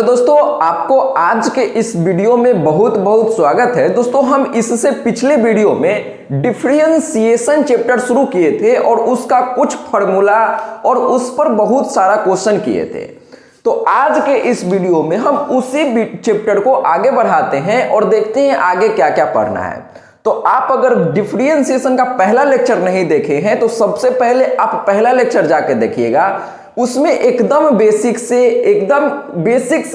Hello दोस्तों, आपको आज के इस वीडियो में बहुत बहुत स्वागत है। दोस्तों, हम इससे पिछले वीडियो में डिफरेंशिएशन चैप्टर शुरू किए थे और उसका कुछ फार्मूला और उस पर बहुत सारा क्वेश्चन किए थे। तो आज के इस वीडियो में हम उसी चैप्टर को आगे बढ़ाते हैं और देखते हैं आगे क्या क्या पढ़ना है। तो आप अगर डिफरेंशिएशन का पहला लेक्चर नहीं देखे हैं तो सबसे पहले आप पहला लेक्चर जाके देखिएगा। उसमें एकदम बेसिक से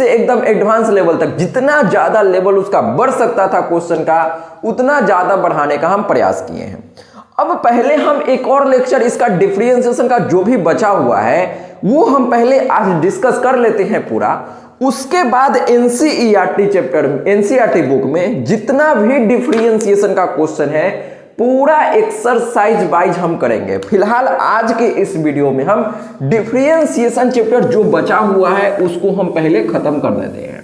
एकदम एडवांस लेवल तक जितना ज्यादा लेवल उसका बढ़ सकता था क्वेश्चन का, उतना ज्यादा बढ़ाने का हम प्रयास किए हैं। अब पहले हम एक और लेक्चर इसका डिफरेंशिएशन का जो भी बचा हुआ है वो हम पहले आज डिस्कस कर लेते हैं पूरा। उसके बाद एनसीईआरटी चैप्टर, एनसीईआरटी बुक में जितना भी डिफरेंशिएशन का क्वेश्चन है पूरा एक्सरसाइज वाइज हम करेंगे। फिलहाल आज के इस वीडियो में हम डिफरेंशिएशन चैप्टर जो बचा हुआ है उसको हम पहले खत्म कर देते हैं।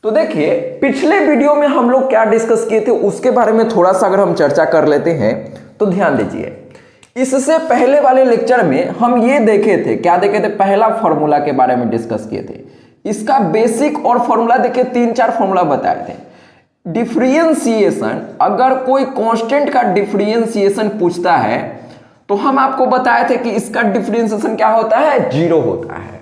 तो देखिए, पिछले वीडियो में हम लोग क्या डिस्कस किए थे उसके बारे में थोड़ा सा अगर हम चर्चा कर लेते हैं तो ध्यान दीजिए। इससे पहले वाले लेक्चर में हम ये देखे थे, क्या देखे थे, पहला फॉर्मूला के बारे में डिस्कस किए थे। इसका बेसिक और फॉर्मूला देखे, 3-4 फॉर्मूला बताए थे। डिफरेंशिएशन, अगर कोई कांस्टेंट का डिफरेंशिएशन पूछता है तो हम आपको बताए थे कि इसका डिफरेंशिएशन क्या होता है, 0 होता है।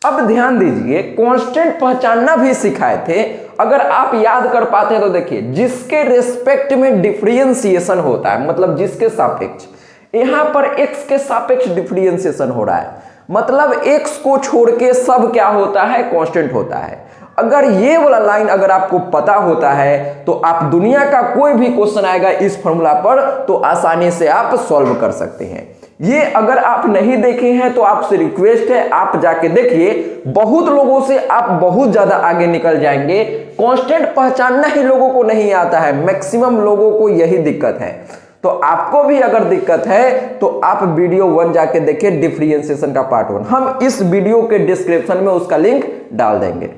अब ध्यान दीजिए, कांस्टेंट पहचानना भी सिखाए थे। अगर आप याद कर पाते हैं तो देखिए, जिसके रेस्पेक्ट में डिफरेंशिएशन होता है, मतलब जिसके सापेक्ष, यहां पर x के सापेक्ष डिफरेंशिएशन हो रहा है, मतलब x को छोड़ के सब क्या होता है, कांस्टेंट होता है। अगर ये वाला लाइन अगर आपको पता होता है तो आप दुनिया का कोई भी क्वेश्चन आएगा इस फॉर्मूला पर तो आसानी से आप सॉल्व कर सकते हैं। ये अगर आप नहीं देखे हैं तो आपसे रिक्वेस्ट है, आप जाके देखिए। बहुत लोगों से आप बहुत ज्यादा आगे निकल जाएंगे। कांस्टेंट पहचानना ही लोगों को नहीं आता है, मैक्सिमम लोगों को यही दिक्कत है। तो आपको भी अगर दिक्कत है तो आप वीडियो 1 जाके देखिए, डिफरेंशिएशन का पार्ट 1। हम इस वीडियो के डिस्क्रिप्शन में उसका लिंक डाल देंगे।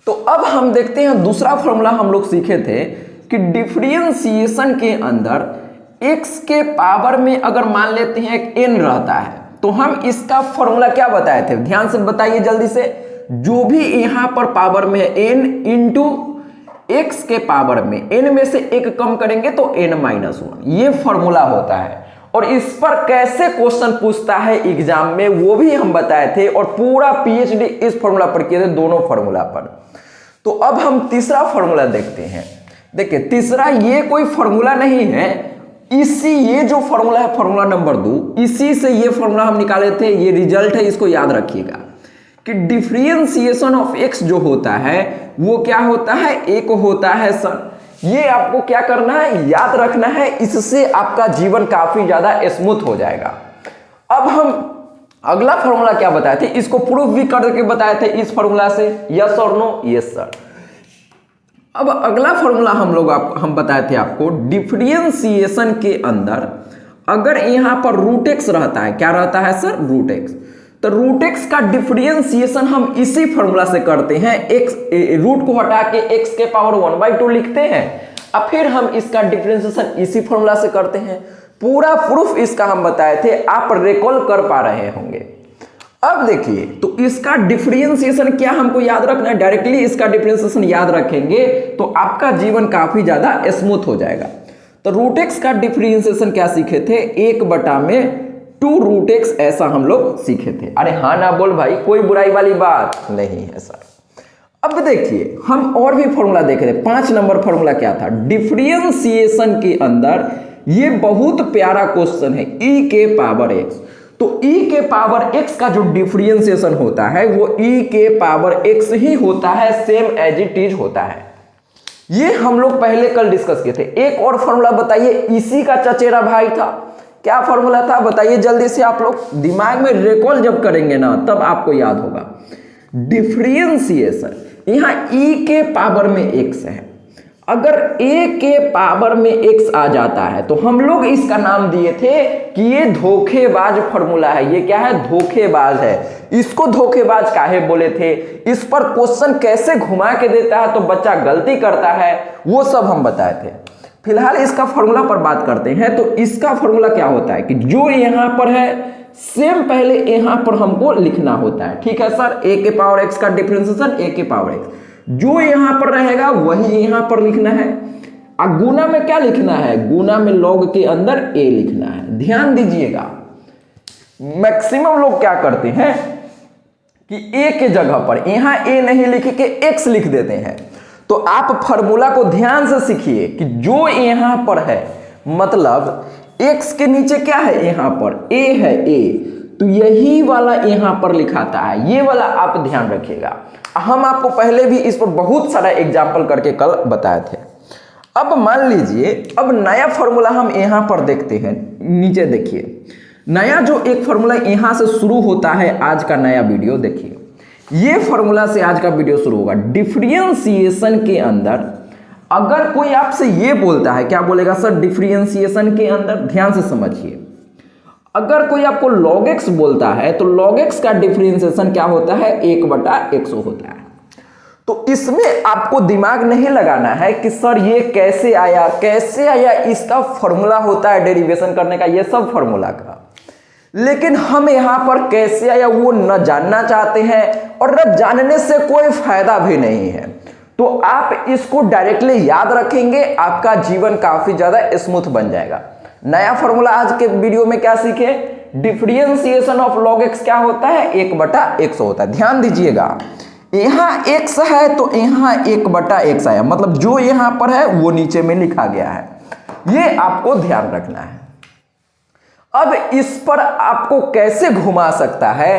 तो अब हम देखते हैं दूसरा फॉर्मूला हम लोग सीखे थे कि डिफरेंशिएशन के अंदर x के पावर में अगर मान लेते हैं n रहता है तो हम इसका फॉर्मूला क्या बताए थे, ध्यान से बताइए जल्दी से। जो भी यहां पर पावर में है n इंटू x के पावर में n में से एक कम करेंगे तो n-1, ये फॉर्मूला होता है। और इस पर कैसे क्वेश्चन पूछता है एग्जाम में वो भी हम बताए थे और पूरा पीएचडी इस फॉर्मूला पर किए थे, दोनों फॉर्मूला पर। तो अब हम तीसरा फॉर्मूला देखते हैं। देखिए, तीसरा ये कोई फॉर्मूला नहीं है, ये जो फॉर्मूला है फॉर्मूला नंबर 2, इसी से ये फॉर्मूला हम निकाले थे। ये रिजल्ट है, इसको याद रखिएगा कि डिफरेंशिएशन ऑफ x जो होता है वो क्या होता है, 1 होता है सर। ये आपको क्या करना है, याद रखना है, इससे आपका जीवन काफी ज्यादा स्मूथ हो जाएगा। अब हम अगला फॉर्मूला क्या बताए थे, इसको प्रूफ भी करके बताए थे इस फॉर्मूला से, यस और नो, यस सर। अब अगला फॉर्मूला हम बताए थे आपको, डिफरेंशिएशन के अंदर अगर यहां पर रूट एक्स रहता है, क्या रहता है सर, रूट एक्स, तो रूट एक्स का डिफरेंशिएशन हम इसी फॉर्मूला से करते हैं। एक्स रूट को हटा के x के पावर 1/2 लिखते हैं और फिर हम इसका डिफरेंशिएशन इसी फॉर्मूला से करते हैं। पूरा प्रूफ इसका हम बताए थे, आप रिकॉल कर पा रहे होंगे। अब देखिए, तो इसका डिफरेंशिएशन क्या हमको याद रखना है, डायरेक्टली इसका डिफरेंशिएशन याद रखेंगे तो आपका जीवन काफी ज्यादा स्मूथ हो जाएगा। तो रूट एक्स का डिफरेंशिएशन क्या सीखे थे, 1/2 रूट एक्स, ऐसा हम लोग सीखे थे। अरे हाँ ना बोल भाई, कोई बुराई वाली बात नहीं है सर। अब देखिए, हम और भी फॉर्मूला देख रहे हैं। 5 नंबर फॉर्मूला क्या था, डिफरेंशिएशन के अंदर ये बहुत प्यारा क्वेश्चन है, e के पावर x। तो e के पावर x का जो डिफरेंशिएशन होता है वो e के पावर x ही होता है, सेम एज इट इज होता है। ये हम लोग पहले कल डिस्कस किए थे। एक और फॉर्मूला बताइए, इसी का चचेरा भाई था, क्या फॉर्मूला था बताइए जल्दी से। आप लोग दिमाग में रिकॉल जब करेंगे ना तब आपको याद होगा। डिफरेंशिएशन, यहां e के पावर में x है, अगर a के पावर में x आ जाता है तो हम लोग इसका नाम दिए थे कि ये धोखेबाज फॉर्मूला है। ये क्या है, धोखेबाज है। इसको धोखेबाज काहे बोले थे, इस पर क्वेश्चन कैसे घुमा के देता है तो बच्चा गलती करता है, वो सब हम बताए थे। फिलहाल इसका फॉर्मूला पर बात करते हैं। तो इसका फॉर्मूला क्या होता है कि जो यहां पर है सेम पहले यहां पर हमको लिखना होता है। ठीक है सर, a के पावर x का डिफरेंशिएशन a के पावर x, जो यहां पर रहेगा वही यहां पर लिखना है। अब गुना में क्या लिखना है, गुना में log के अंदर a लिखना है। ध्यान दीजिएगा, मैक्सिमम लोग क्या करते हैं कि a के जगह पर यहां a नहीं लिख के x लिख देते हैं। तो आप फॉर्मूला को ध्यान से सीखिए कि जो यहां पर है, मतलब x के नीचे क्या है, यहां पर a है, a, तो यही वाला यहां पर लिखाता है, ये वाला आप ध्यान रखिएगा। हम आपको पहले भी इस पर बहुत सारा एग्जाम्पल करके कल बताए थे। अब मान लीजिए, अब नया फॉर्मूला हम यहां पर देखते हैं। नीचे देखिए, नया जो एक फॉर्मूला यहां से शुरू होता है, आज का नया वीडियो देखिए, ये फॉर्मूला से आज का वीडियो शुरू होगा। डिफरेंशिएशन के अंदर अगर कोई आपसे ये बोलता है, क्या बोलेगा सर डिफरेंशिएशन के अंदर, ध्यान से समझिए, अगर कोई आपको log x बोलता है तो log x का डिफरेंशिएशन क्या होता है, 1/100 होता है। तो इसमें आपको दिमाग नहीं लगाना है कि सर ये कैसे आया कैसे आया, इसका फॉर्मूला होता है डेरिवेशन करने का, ये सब फॉर्मूला का, लेकिन हम यहां पर कैसे आया वो न जानना चाहते हैं और न जानने से कोई फायदा भी नहीं है। तो आप इसको डायरेक्टली याद रखेंगे, आपका जीवन काफी ज्यादा स्मूथ बन जाएगा। नया फॉर्मूला आज के वीडियो में क्या सीखे, डिफरेंशिएशन ऑफ log x क्या होता है, 1/100 होता है। ध्यान दीजिएगा, यहां x है तो यहां 1/x आया, मतलब जो यहां पर है वो नीचे में लिखा गया है, ये आपको ध्यान रखना है। अब इस पर आपको कैसे घुमा सकता है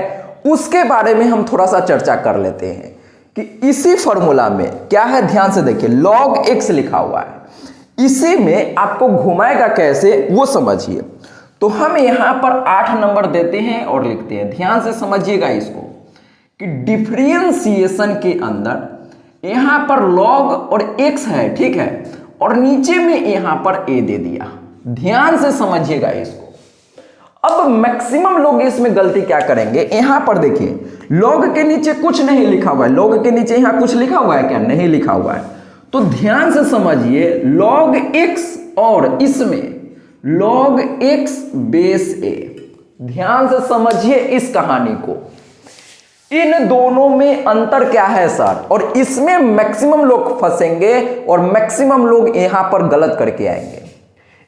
उसके बारे में हम थोड़ा सा चर्चा कर लेते हैं कि इसी फॉर्मूला में क्या है, ध्यान से देखिए, log x लिखा हुआ है, इसी में आपको घुमाएगा कैसे वो समझिए। तो हम यहां पर 8 नंबर देते हैं और लिखते हैं, ध्यान से समझिएगा इसको, कि डिफरेंशिएशन के अंदर यहां पर log और x है, ठीक है, और नीचे में यहां पर a दे दिया। ध्यान से समझिएगा इसको। अब मैक्सिमम लोग इसमें गलती क्या करेंगे, यहां पर देखिए log के नीचे कुछ नहीं लिखा हुआ है, log के नीचे यहां कुछ लिखा हुआ है क्या, नहीं लिखा हुआ है। तो ध्यान से समझिए, log x और इसमें log x बेस a, ध्यान से समझिए इस कहानी को, इन दोनों में अंतर क्या है सर, और इसमें मैक्सिमम लोग फंसेंगे और मैक्सिमम लोग यहां पर गलत करके आएंगे।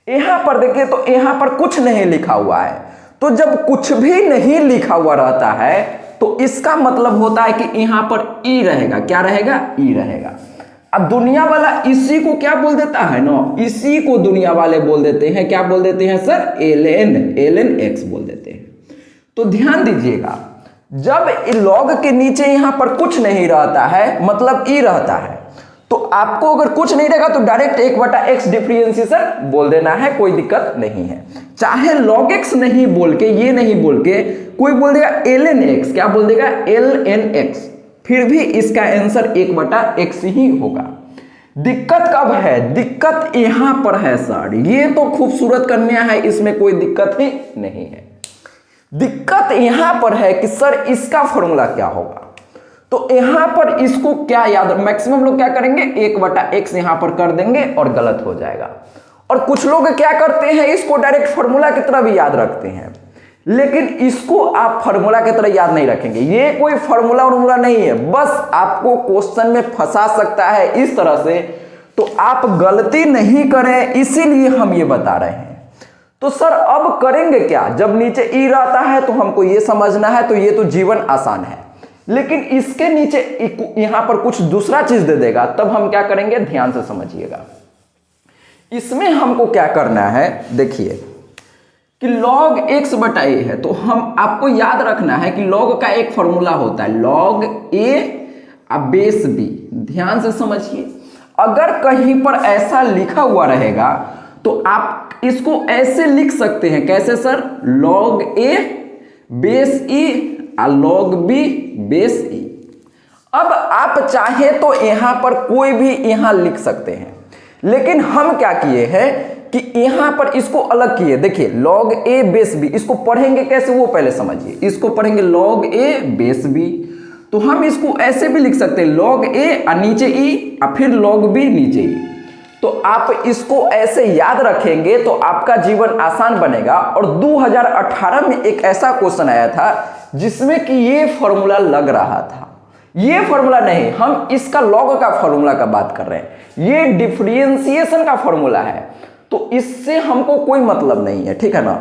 यहां पर देखिए, तो यहां पर कुछ नहीं लिखा हुआ है, तो जब कुछ भी नहीं लिखा हुआ रहता है तो इसका मतलब होता है कि यहां पर ई रहेगा, क्या रहेगा, ई रहेगा। अब दुनिया वाला इसी को क्या बोल देता है ना, इसी को दुनिया वाले बोल देते हैं, क्या बोल देते हैं सर, ln x बोल देते हैं। तो ध्यान दीजिएगा, जब log के नीचे यहां पर कुछ नहीं रहता है, मतलब ई रहता है, तो आपको अगर कुछ नहीं रहेगा तो डायरेक्ट 1/x डिफरेंशिएशन बोल देना है, कोई दिक्कत नहीं है। चाहे log x नहीं बोल के, ये नहीं बोल के, कोई बोल देगा ln x, क्या बोल देगा, ln x, फिर भी इसका आंसर 1/x ही होगा। दिक्कत कब है, दिक्कत यहां पर है सर, ये तो खूबसूरत कन्या है, इसमें कोई दिक्कत ही नहीं है। दिक्कत यहां पर है कि सर इसका फॉर्मूला क्या होगा। तो यहां पर इसको क्या याद, मैक्सिमम लोग क्या करेंगे, 1/x यहां पर कर देंगे और गलत हो जाएगा। और कुछ लोग क्या करते हैं, इसको डायरेक्ट फॉर्मूला की तरह भी याद रखते हैं, लेकिन इसको आप फॉर्मूला की तरह याद नहीं रखेंगे। ये कोई फॉर्मूला नहीं है, बस आपको क्वेश्चन में फंसा सकता है इस तरह से, तो आप गलती नहीं करें, इसीलिए हम ये बता रहे हैं। तो सर अब करेंगे क्या, जब नीचे ई रहता है तो हमको ये समझना है, तो ये तो जीवन आसान है, लेकिन इसके नीचे यहां पर कुछ दूसरा चीज दे देगा, तब हम क्या करेंगे, ध्यान से समझिएगा। इसमें हमको क्या करना है, देखिए कि log x/a है, तो हम आपको याद रखना है कि log का एक फॉर्मूला होता है, log a बेस b। ध्यान से समझिए, अगर कहीं पर ऐसा लिखा हुआ रहेगा तो आप इसको ऐसे लिख सकते हैं, कैसे sir, log a base e log b base e। अब आप चाहे तो यहां पर कोई भी यहां लिख सकते हैं, लेकिन हम क्या किए हैं कि यहां पर इसको अलग किए। देखिए log a बेस b, इसको पढ़ेंगे कैसे वो पहले समझिए। इसको पढ़ेंगे log a बेस b, तो हम इसको ऐसे भी लिख सकते हैं, log a नीचे e फिर log b नीचे e। तो आप इसको ऐसे याद रखेंगे तो आपका जीवन आसान बनेगा। और 2018 में एक ऐसा क्वेश्चन आया था जिसमें कि ये फॉर्मूला लग रहा था, ये फॉर्मूला नहीं, हम इसका लॉग का फॉर्मूला का बात कर रहे हैं, ये डिफरेंशिएशन का फॉर्मूला है, तो इससे हमको कोई मतलब नहीं है, ठीक है ना।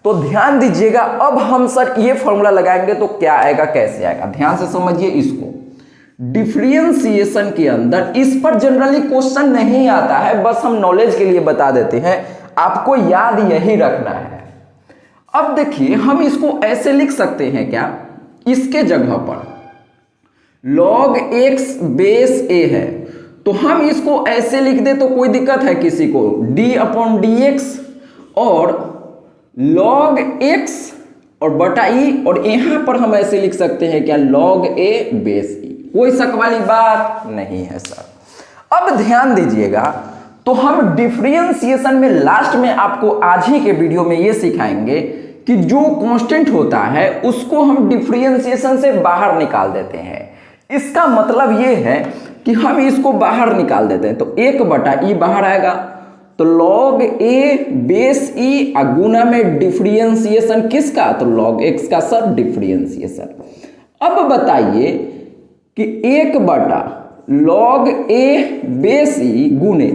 तो ध्यान दीजिएगा, अब हम सर ये फॉर्मूला लगाएंगे तो क्या आएगा, कैसे आएगा, ध्यान से समझिए इसको। डिफरेंशिएशन के अंदर इस पर जनरली क्वेश्चन नहीं आता है, बस हम नॉलेज के लिए बता देते हैं, आपको याद यही रखना है। अब देखिए हम इसको ऐसे लिख सकते हैं क्या, इसके जगह पर log x बेस a है, तो हम इसको ऐसे लिख दे तो कोई दिक्कत है किसी को, d/dx और log x और बटा e, और यहां पर हम ऐसे लिख सकते हैं क्या, log a बेस e, कोई शक वाली बात नहीं है सर। अब ध्यान दीजिएगा, तो हम डिफरेंशिएशन में लास्ट में आपको आज ही के वीडियो में ये सिखाएंगे कि जो कांस्टेंट होता है उसको हम डिफरेंशिएशन से बाहर निकाल देते हैं। इसका मतलब ये है कि हम इसको बाहर निकाल देते हैं, तो 1/e बाहर आएगा, तो log a बेस e गुना में डिफरेंशिएशन किसका, तो log x का सर डिफरेंशिएशन। अब बताइए कि 1/log a बेस e गुने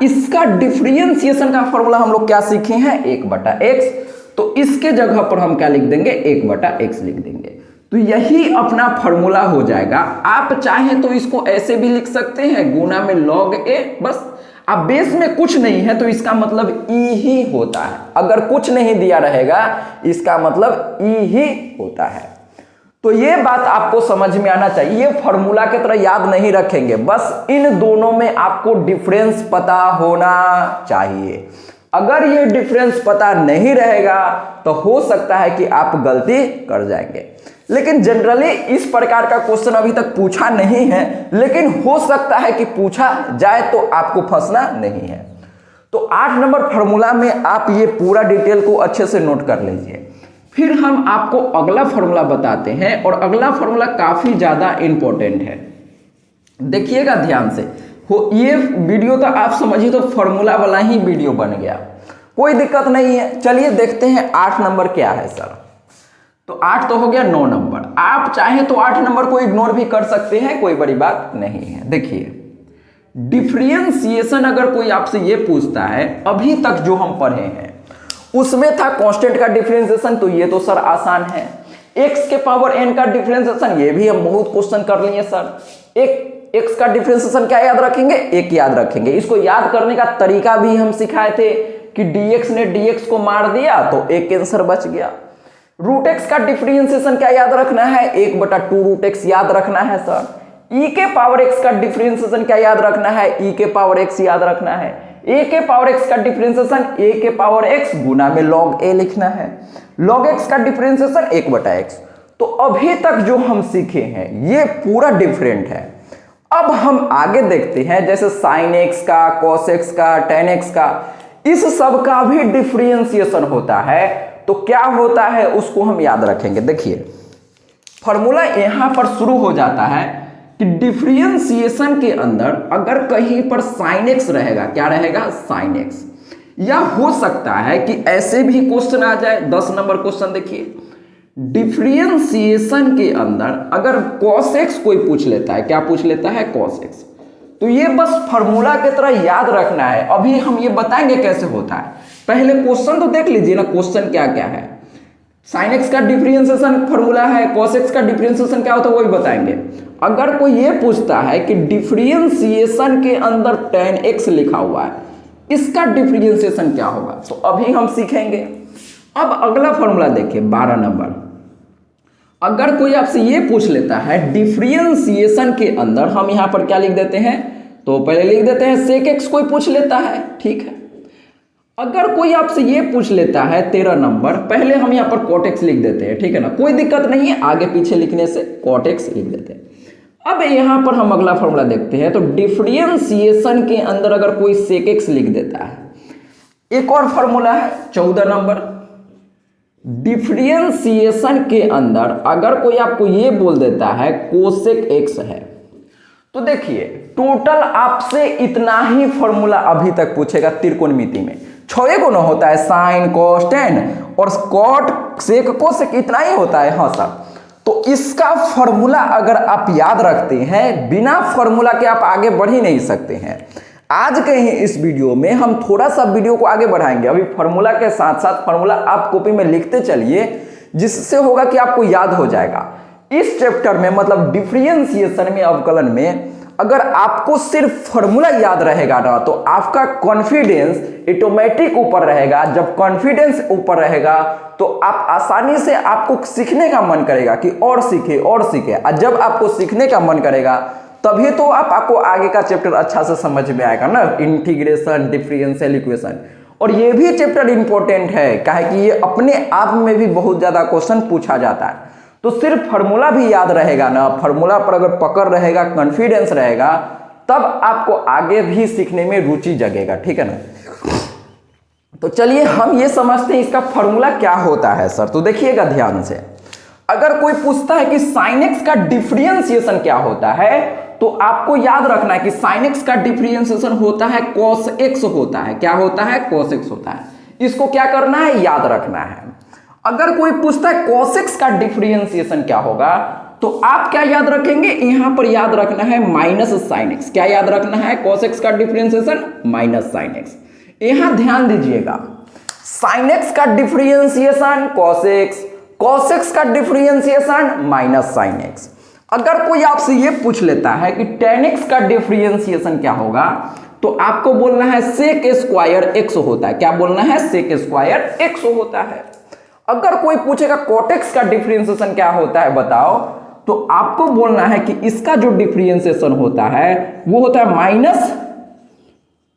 इसका डिफरेंशिएशन का फॉर्मूला हम लोग क्या सीखे हैं, 1/x, तो इसके जगह पर हम क्या लिख देंगे, 1/x लिख देंगे, तो यही अपना फॉर्मूला हो जाएगा। आप चाहें तो इसको ऐसे भी लिख सकते हैं, गुना में log a, बस अब बेस में कुछ नहीं है तो इसका मतलब e ही होता है, अगर कुछ नहीं दिया रहेगा इसका मतलब e ही होता है। तो ये बात आपको समझ में आना चाहिए, ये फॉर्मूला की तरह याद नहीं रखेंगे, बस इन दोनों में आपको डिफरेंस पता होना चाहिए। अगर ये डिफरेंस पता नहीं रहेगा तो हो सकता है कि आप गलती कर जाएंगे, लेकिन जनरली इस प्रकार का क्वेश्चन अभी तक पूछा नहीं है, लेकिन हो सकता है कि पूछा जाए तो आपको फंसना नहीं है। तो 8 नंबर फॉर्मूला में आप ये पूरा डिटेल को अच्छे से नोट कर लीजिए। फिर हम आपको अगला फॉर्मूला बताते हैं, और अगला फॉर्मूला काफी ज्यादा इंपॉर्टेंट है, देखिएगा ध्यान से। हो ये वीडियो तो आप समझिए तो फॉर्मूला वाला ही वीडियो बन गया, कोई दिक्कत नहीं है। चलिए देखते हैं 8 नंबर क्या है सर। तो 8 तो हो गया, 9 नंबर, आप चाहें तो 8 नंबर को इग्नोर भी कर सकते हैं, कोई बड़ी बात नहीं है। देखिए डिफरेंशिएशन अगर कोई आपसे ये पूछता है, अभी तक जो हम पढ़े हैं उसमें था कांस्टेंट का डिफरेंशिएशन, तो ये तो सर आसान है। x के पावर n का डिफरेंशिएशन, ये भी हम बहुत क्वेश्चन कर लिए सर। एक x का डिफरेंशिएशन क्या याद रखेंगे, 1 याद रखेंगे। इसको याद करने का तरीका भी हम सिखाए थे कि dx ने dx को मार दिया तो एक आंसर बच गया। रूट एक्स का डिफरेंशिएशन क्या याद रखना है, 1/2 रूट एक्स याद रखना है सर। e के पावर x का डिफरेंशिएशन क्या याद रखना है, e के पावर x याद रखना है। a के पावर x का डिफरेंशिएशन a के पावर x गुना में log a लिखना है। log x का डिफरेंशिएशन 1/x। तो अभी तक जो हम सीखे हैं ये पूरा डिफरेंट है। अब हम आगे देखते हैं, जैसे sin x का, cos x का, tan x का, इस सब का भी डिफरेंशिएशन होता है, तो क्या होता है उसको हम याद रखेंगे। देखिए फॉर्मूला यहां पर शुरू हो जाता है कि डिफरेंशिएशन के अंदर अगर कहीं पर sin x रहेगा, क्या रहेगा, sin x, या हो सकता है कि ऐसे भी क्वेश्चन आ जाए। 10 नंबर क्वेश्चन देखिए, डिफरेंशिएशन के अंदर अगर cos x कोई पूछ लेता है, क्या पूछ लेता है, cos x, तो ये बस फॉर्मूला की तरह याद रखना है। अभी हम ये बताएंगे कैसे होता है, पहले क्वेश्चन तो देख लीजिए ना, क्वेश्चन क्या क्या है। sin x का डिफरेंशिएशन फॉर्मूला है, cos x का डिफरेंशिएशन क्या होता है वही बताएंगे। अगर कोई ये पूछता है कि डिफरेंशिएशन के अंदर tan x लिखा हुआ है, इसका डिफरेंशिएशन क्या होगा, तो अभी हम सीखेंगे। अब अगला फॉर्मूला देखिए 12 नंबर। अगर कोई आपसे ये पूछ लेता है डिफरेंशिएशन के अंदर, हम यहां पर क्या लिख देते हैं, तो पहले लिख देते हैं sec x, कोई पूछ लेता है, ठीक है। अगर कोई आपसे ये पूछ लेता है 13 नंबर, पहले हम यहाँ पर cot x लिख देते हैं, ठीक है ना, कोई दिक्कत नहीं है, आगे पीछे लिखने से cot x लिख देते हैं। अब यहाँ पर हम अगला फॉर्मूला देखते हैं, तो डिफरेंशिएशन के अंदर अगर कोई sec x लिख देता है, एक और फॉर्मूला है 14 नंबर। डिफरेंशिएशन के अंदर अगर कोई आपको ये बोल देता है cosec x है, तो देखिए टोटल आपसे इतना ही फॉर्मूला अभी तक पूछेगा त्रिकोणमिति में। 6 गुना होता है साइन कॉस टेन और कॉट सेक कोसेक, इतना ही होता है। हाँ सर, तो इसका फॉर्मूला अगर आप याद रखते हैं, बिना फॉर्मूला के आप आगे बढ़ ही नहीं सकते हैं। आज के ही इस वीडियो में हम थोड़ा सा वीडियो को आगे बढ़ाएंगे। अभी फॉर्मूला के साथ साथ फॉर्मूला आप कॉपी में लिखते चलिए, जिससे होगा कि आपको याद हो जाएगा। इस चैप्टर में मतलब डिफरेंशिएशन में, अवकलन में, अगर आपको सिर्फ फॉर्मूला याद रहेगा ना तो आपका कॉन्फिडेंस ऑटोमेटिक ऊपर रहेगा। जब कॉन्फिडेंस ऊपर रहेगा तो आप आसानी से, आपको सीखने का मन करेगा कि और सीखे और सीखे। और जब आपको सीखने का मन करेगा तभी तो आपको आगे का चैप्टर अच्छा से समझ में आएगा ना, इंटीग्रेशन, डिफरेंशियल इक्वेशन। और ये भी चैप्टर इंपॉर्टेंट है, काहे कि ये अपने आप में भी बहुत ज्यादा क्वेश्चन पूछा जाता है। तो सिर्फ फॉर्मूला भी याद रहेगा ना, फॉर्मूला पर अगर पकड़ रहेगा, कॉन्फिडेंस रहेगा, तब आपको आगे भी सीखने में रुचि जगेगा। ठीक है ना। तो चलिए हम ये समझते हैं इसका फॉर्मूला क्या होता है सर। तो देखिएगा ध्यान से, अगर कोई पूछता है कि sin x का डिफरेंशिएशन क्या होता है, तो आपको याद रखना है कि sin x का डिफरेंशिएशन होता है cos x होता है। क्या होता है? cos x होता है। इसको क्या करना है? याद रखना है। अगर कोई पूछता है cos x का डिफरेंशिएशन क्या होगा, तो आप क्या याद रखेंगे? यहां पर याद रखना है माइनस sin x। क्या याद रखना है? cos x का डिफरेंशिएशन माइनस sin x। यहां ध्यान दीजिएगा, sin x का differentiation cos x, cos x का डिफरेंशिएशन माइनस sin x। अगर कोई आपसे ये पूछ लेता है कि tan x का डिफरेंशिएशन क्या होगा, तो आपको बोलना है sec स्क्वायर x होता है। क्या बोलना है? sec स्क्वायर x होता है। अगर कोई पूछेगा cot x का डिफरेंशिएशन क्या होता है बताओ, तो आपको बोलना है कि इसका जो डिफरेंशिएशन होता है वो होता है माइनस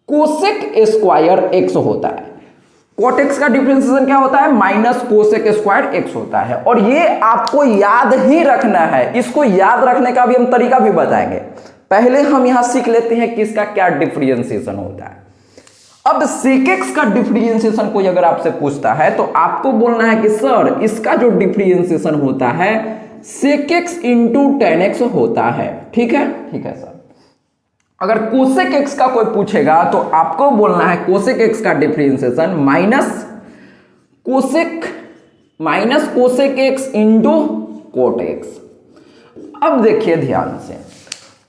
कोसेक स्क्वायर x होता है। cot x का डिफरेंशिएशन क्या होता है? माइनस कोसेक स्क्वायर x होता है। और ये आपको याद ही रखना है। इसको याद रखने का भी हम तरीका भी बताएंगे। पहले हम यहां सीख लेते हैं कि इसका क्या डिफरेंशिएशन होता है। अब sec x का डिफरेंशिएशन कोई अगर आपसे पूछता है तो आपको बोलना है कि सर इसका जो डिफरेंशिएशन होता है sec x into tan x होता है। ठीक है, ठीक है सर। अगर कोसेक x का कोई पूछेगा तो आपको बोलना है कोसेक x का differentiation minus cosec x into coat x। अब देखिए ध्यान से,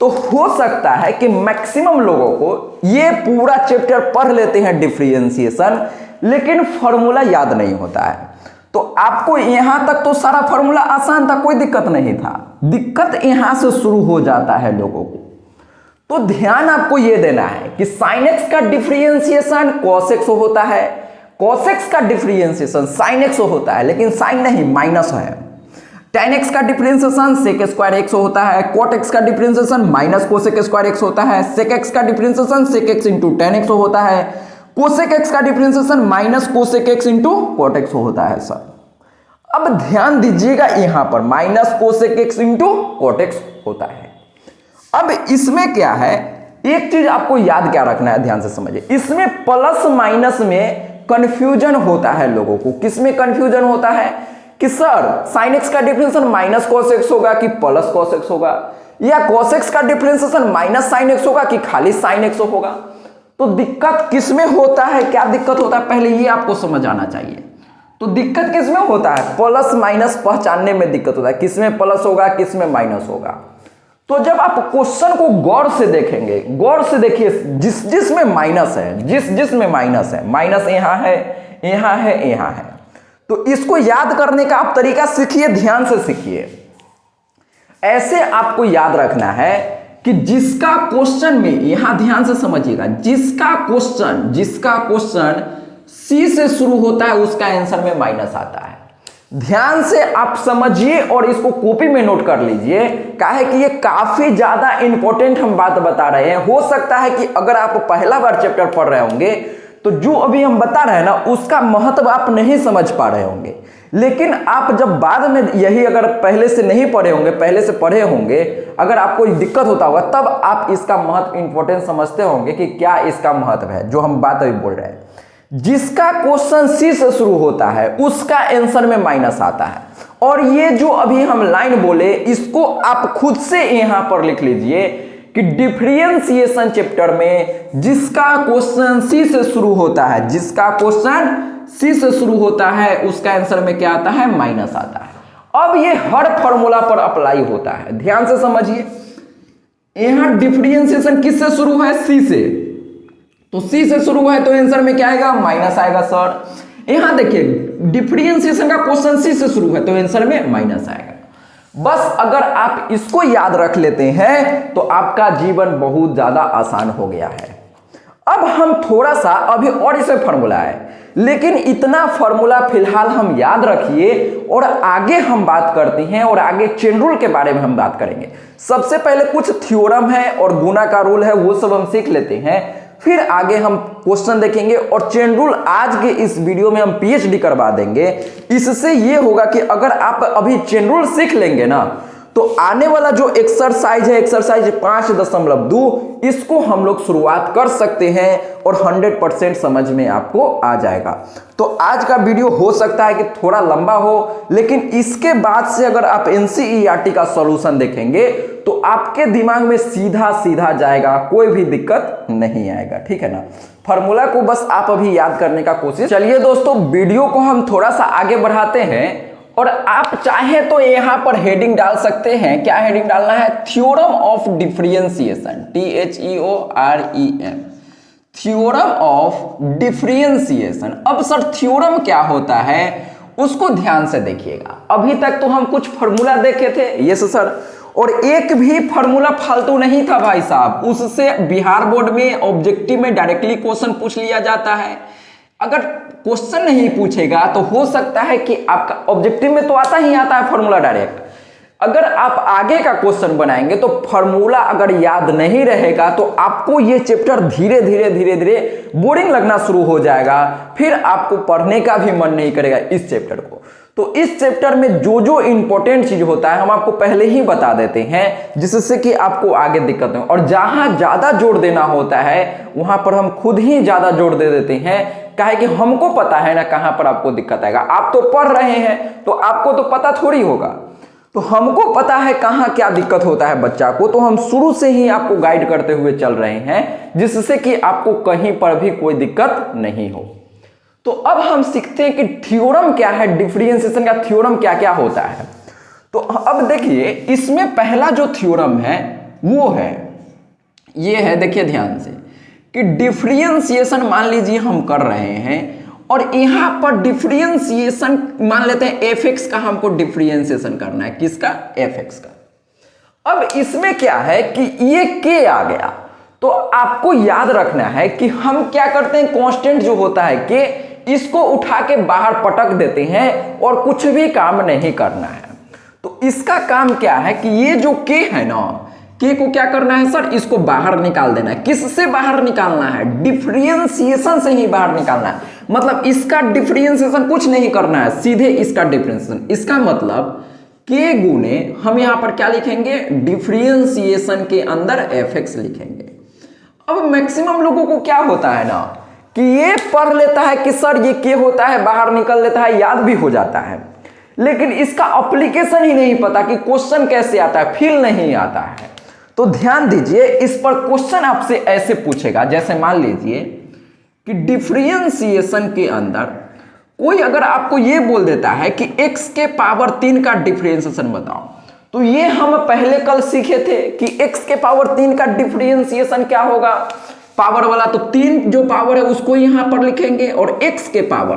तो हो सकता है कि मैक्सिमम लोगों को ये पूरा चैप्टर पढ़ लेते हैं डिफरेंशिएशन, लेकिन फॉर्मूला याद नहीं होता है। तो आपको यहां तक तो सारा फॉर्मूला आसान था, कोई दिक्कत नहीं था। दिक्कत यहां से शुरू हो जाता है लोगों को। तो ध्यान आपको यह देना है कि sin x का डिफरेंशिएशन cos x होता है, cos x का डिफरेंशिएशन sin x होता है, लेकिन sin नहीं माइनस है। tan x का डिफरेंशिएशन sec स्क्वायर x होता है, cot x का differentiation minus cosec square x होता है, sec x का differentiation sec x into tan x होता है, कोसेक x का differentiation minus cosec x into cot x होता है सर। अब ध्यान दीजिएगा यहां पर minus cosec x into cot x होता है। अब इसमें क्या है, एक चीज आपको याद क्या रखना है, ध्यान से समझिए। इसमें प्लस माइनस में कंफ्यूजन होता है लोगों को। किसमें कंफ्यूजन होता है कि सर sin x का डिफरेंशिएशन माइनस cos x होगा कि प्लस cos x होगा, या cos x का डिफरेंशिएशन माइनस sin x होगा कि खाली sin x होगा। तो दिक्कत किसमें होता है, क्या दिक्कत होता है, पहले ये आपको समझ आना चाहिए। तो दिक्कत किसमें होता है? प्लस माइनस पहचानने में दिक्कत होता है, किसमें प्लस होगा किसमें माइनस होगा। तो जब आप क्वेश्चन को गौर से देखेंगे, गौर से देखिए, जिसमें माइनस है, जिसमें माइनस है, माइनस यहां है, यहां है, यहां है, तो इसको याद करने का आप तरीका सीखिए, ध्यान से सीखिए। ऐसे आपको याद रखना है कि जिसका क्वेश्चन में, यहां ध्यान से समझिएगा, जिसका क्वेश्चन सी से शुरू होता है उसका आंसर में माइनस आता है। ध्यान से आप समझिए और इसको कॉपी में नोट कर लीजिए, काहे कि ये काफी ज्यादा इंपॉर्टेंट हम बात बता रहे हैं। हो सकता है कि अगर आप पहला बार चैप्टर पढ़ रहे होंगे तो जो अभी हम बता रहे हैं ना उसका महत्व आप नहीं समझ पा रहे होंगे, लेकिन आप जब बाद में यही अगर पहले से नहीं पढ़े होंगे, पहले से पढ़े होंगे, अगर आपको दिक्कत होता होगा तब आप इसका महत्व, इंपॉर्टेंस समझते होंगे कि क्या इसका महत्व है जो हम बात अभी बोल रहे हैं। जिसका क्वेश्चन सी से शुरू होता है उसका आंसर में माइनस आता है। और ये जो अभी हम लाइन बोले इसको आप खुद से यहां पर लिख लीजिए कि डिफरेंशिएशन चैप्टर में जिसका क्वेश्चन सी से शुरू होता है, जिसका क्वेश्चन सी से शुरू होता है उसका आंसर में क्या आता है, माइनस आता है। अब ये हर फॉर्मूला पर अप्लाई होता है, ध्यान से समझिए। यहां डिफरेंशिएशन किससे शुरू है, सी से, तो सी से शुरू है तो आंसर में क्या आएगा, माइनस आएगा सर। यहां देखिए डिफरेंशिएशन का क्वेश्चन सी से शुरू है तो आंसर में माइनस आएगा। बस अगर आप इसको याद रख लेते हैं तो आपका जीवन बहुत ज्यादा आसान हो गया है। अब हम थोड़ा सा अभी और इसे फॉर्मूला है, लेकिन इतना फॉर्मूला फिलहाल हम याद रखिए और आगे हम बात करते हैं और आगे चेन रूल के बारे में हम बात करेंगे। सबसे पहले कुछ थ्योरम है और गुना का रूल है, वो सब हम सीख लेते हैं, फिर आगे हम क्वेश्चन देखेंगे और चेन रूल आज के इस वीडियो में हम पीएचडी करवा देंगे। इससे ये होगा कि अगर आप अभी चेन रूल सीख लेंगे ना तो आने वाला जो एक्सरसाइज है, एक्सरसाइज 5.2, इसको हम लोग शुरुआत कर सकते हैं और 100% समझ में आपको आ जाएगा। तो आज का वीडियो हो सकता है कि थोड़ा लंबा हो, लेकिन इसके बाद से अगर आप एनसीईआरटी का सॉल्यूशन देखेंगे तो आपके दिमाग में सीधा सीधा जाएगा, कोई भी दिक्कत नहीं आएगा, ठीक है ना। फॉर्मूला को बस आप अभी याद करने का कोशिश। चलिए दोस्तों, वीडियो को हम थोड़ा सा आगे बढ़ाते हैं और आप चाहे तो यहां पर हेडिंग डाल सकते हैं। क्या हेडिंग डालना है, theorem of differentiation, THEOREM, theorem of differentiation. अब सर थ्योरम क्या होता है उसको ध्यान से देखिएगा। अभी तक तो हम कुछ फॉर्मूला देखे थे, यस सर, और एक भी फॉर्मूला फालतू नहीं था भाई साहब, उससे बिहार बोर्ड में ऑब्जेक्टिव में डायरेक्टली क्वेश्चन पूछ लिया जाता है। अगर क्वेश्चन नहीं पूछेगा तो हो सकता है कि आपका ऑब्जेक्टिव में तो आता ही आता है फॉर्मूला डायरेक्ट। अगर आप आगे का क्वेश्चन बनाएंगे तो फॉर्मूला अगर याद नहीं रहेगा तो आपको ये चैप्टर धीरे धीरे बोरिंग लगना शुरू हो जाएगा, फिर आपको पढ़ने का भी मन नहीं करेगा इस चैप्टर को। तो इस चैप्टर में जो जो इंपॉर्टेंट चीज होता है हम आपको पहले ही बता देते हैं, जिससे कि आपको आगे दिक्कत नहीं। और जहां ज्यादा जोर देना होता है वहां पर हम खुद ही ज्यादा जोर दे देते हैं, काहे कि हमको पता है ना कहां पर आपको दिक्कत आएगा। आप तो पढ़ रहे हैं तो आपको तो पता थोड़ी होगा, तो हमको पता है कहां क्या दिक्कत होता है बच्चा को, तो हम शुरू से ही आपको गाइड करते हुए चल रहे हैं, जिससे कि आपको कहीं पर भी कोई दिक्कत नहीं हो। तो अब हम सीखते हैं कि थ्योरम क्या है, डिफरेंशिएशन का थ्योरम क्या क्या होता है। तो अब देखिए इसमें पहला जो थ्योरम है वो है, ये है, देखिए ध्यान से, कि डिफरेंशिएशन मान लीजिए हम कर रहे हैं और यहां पर डिफरेंशिएशन मान लेते हैं एफ का, हमको डिफरेंशिएशन करना है, किसका, एफ का। अब इसमें क्या है कि ये के आ गया, तो आपको याद रखना है कि हम क्या करते हैं, कांस्टेंट जो होता है के, इसको उठा के बाहर पटक देते हैं और कुछ भी काम नहीं करना है। तो इसका काम क्या है कि ये जो के है ना, के को क्या करना है सर, इसको बाहर निकाल देना है। किससे बाहर निकालना है, डिफरेंशिएशन से ही बाहर निकालना है। मतलब इसका डिफरेंशिएशन कुछ नहीं करना है, सीधे इसका डिफरेंशिएशन। इसका मतलब के गुने हम यहां पर क्या लिखेंगे, डिफरेंशिएशन के अंदर एफ लिखेंगे। अब मैक्सिमम लोगों को क्या होता है ना कि ये पढ़ लेता है कि सर ये के होता है, बाहर निकल लेता है, याद भी हो जाता है, लेकिन इसका एप्लीकेशन ही नहीं पता कि क्वेश्चन कैसे आता है, फील नहीं आता है। तो ध्यान दीजिए, इस पर क्वेश्चन आपसे ऐसे पूछेगा, जैसे मान लीजिए कि डिफरेंशिएशन के अंदर कोई अगर आपको ये बोल देता है कि x के पावर 3 का डिफरेंशिएशन बताओ, तो ये हम पहले कल सीखे थे कि x के पावर 3 का डिफरेंशिएशन क्या होगा, पावर वाला, तो 3 जो पावर है उसको यहां पर लिखेंगे और x के पावर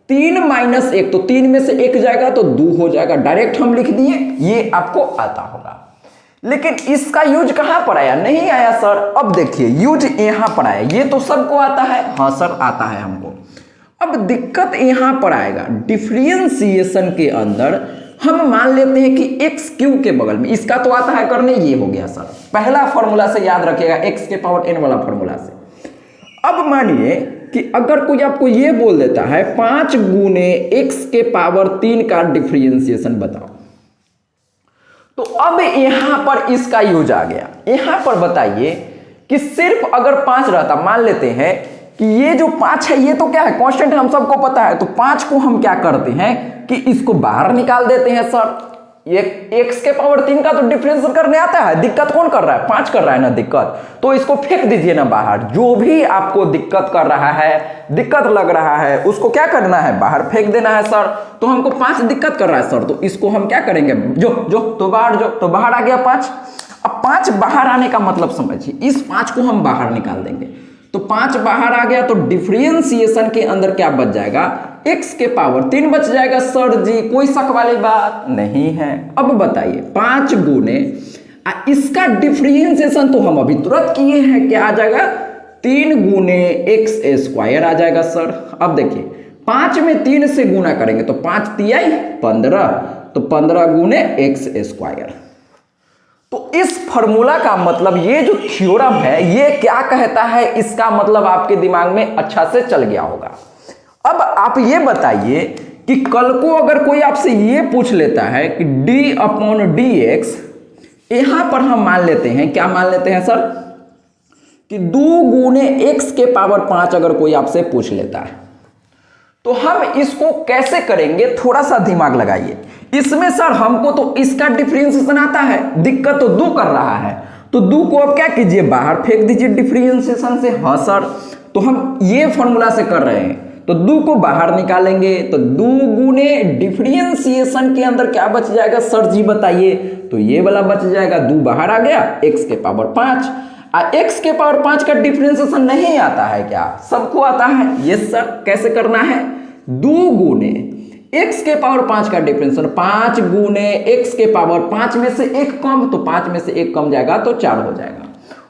3 माइनस 1, तो 3 में से 1 जाएगा तो 2 हो जाएगा, डायरेक्ट हम लिख दिए, ये आपको आता होगा। लेकिन इसका यूज कहां पर आया, नहीं आया सर। अब देखिए यूज यहां पर आया, ये तो सबको आता है, हाँ सर आता है हमको। अब दिक्कत यहां पर आएगा, डिफरेंशिएशन के अंदर हम मान लेते हैं कि एक्स क्यू के बगल में, इसका तो आता है करने, ये हो गया सर पहला फॉर्मूला से याद रखिएगा, एक्स के पावर n वाला फॉर्मूला से। अब मानिए कि अगर कोई आपको ये बोल देता है 5 गुने x के पावर 3 का डिफरेंशिएशन बताओ, तो अब यहां पर इसका यूज आ गया। यहां पर बताइए कि सिर्फ अगर 5 रहता, मान लेते हैं कि ये जो 5 है ये तो क्या है, कांस्टेंट हम सबको पता है, तो 5 को हम क्या करते हैं कि इसको बाहर निकाल देते हैं सर। x के पावर 3 का तो डिफरेंशियल करने आता है। दिक्कत कौन कर रहा है? 5 कर रहा है ना दिक्कत, तो इसको फेंक दीजिए ना बाहर। जो भी आपको दिक्कत कर रहा है, दिक्कत लग रहा है, उसको क्या करना है? बाहर फेंक देना है। सर तो हमको 5 दिक्कत कर रहा है सर, तो इसको हम क्या करेंगे? तो बाहर आ गया 5। अब 5 बाहर आने का मतलब समझिए, इस 5 को हम बाहर निकाल देंगे, तो 5 बाहर आ गया, तो डिफरेंशिएशन के अंदर क्या बच जाएगा? x के पावर 3 बच जाएगा। सर जी कोई शक वाली बात नहीं है। अब बताइए 5 गुने इसका डिफरेंशिएशन तो हम अभी तुरंत किए हैं, क्या आ जाएगा? 3 गुने x स्क्वायर आ जाएगा सर। अब देखिए 5 में 3 से गुना करेंगे तो 5 तिया 15, तो 15 गुने x स्क्वायर। तो इस फॉर्मूला का मतलब, ये जो थ्योरम है ये क्या कहता है, इसका मतलब आपके दिमाग में अच्छा से चल गया होगा। अब आप ये बताइए कि कल को अगर कोई आपसे ये पूछ लेता है कि d/dx, यहां पर हम मान लेते हैं, क्या मान लेते हैं सर? कि 2 गुने x के पावर 5 अगर कोई आपसे पूछ लेता है, तो हम इसको कैसे करेंगे? थोड़ा सा दिमाग लगाइए। इसमें सर हमको तो इसका डिफरेंशिएशन आता है, दिक्कत तो 2 कर रहा है, तो 2 को अब क्या कीजिए? बाहर फेंक दीजिए डिफरेंशिएशन से। हाँ सर, तो हम ये फॉर्मूला से कर रहे हैं, तो 2 को बाहर निकालेंगे, तो 2 गुने डिफरेंशिएशन के अंदर क्या बच जाएगा सर जी बताइए? तो ये वाला बच जाएगा, 2 बाहर आ गया, x के पावर 5। x के पावर 5 का डिफरेंशिएशन नहीं आता है क्या? सबको आता है। ये सर कैसे करना है? 2 गुने x के पावर 5 का डिफरेंशिएशन, 5 गुने x के पावर 5 में से 1 कम, तो 5 में से 1 कम जाएगा तो 4 हो जाएगा।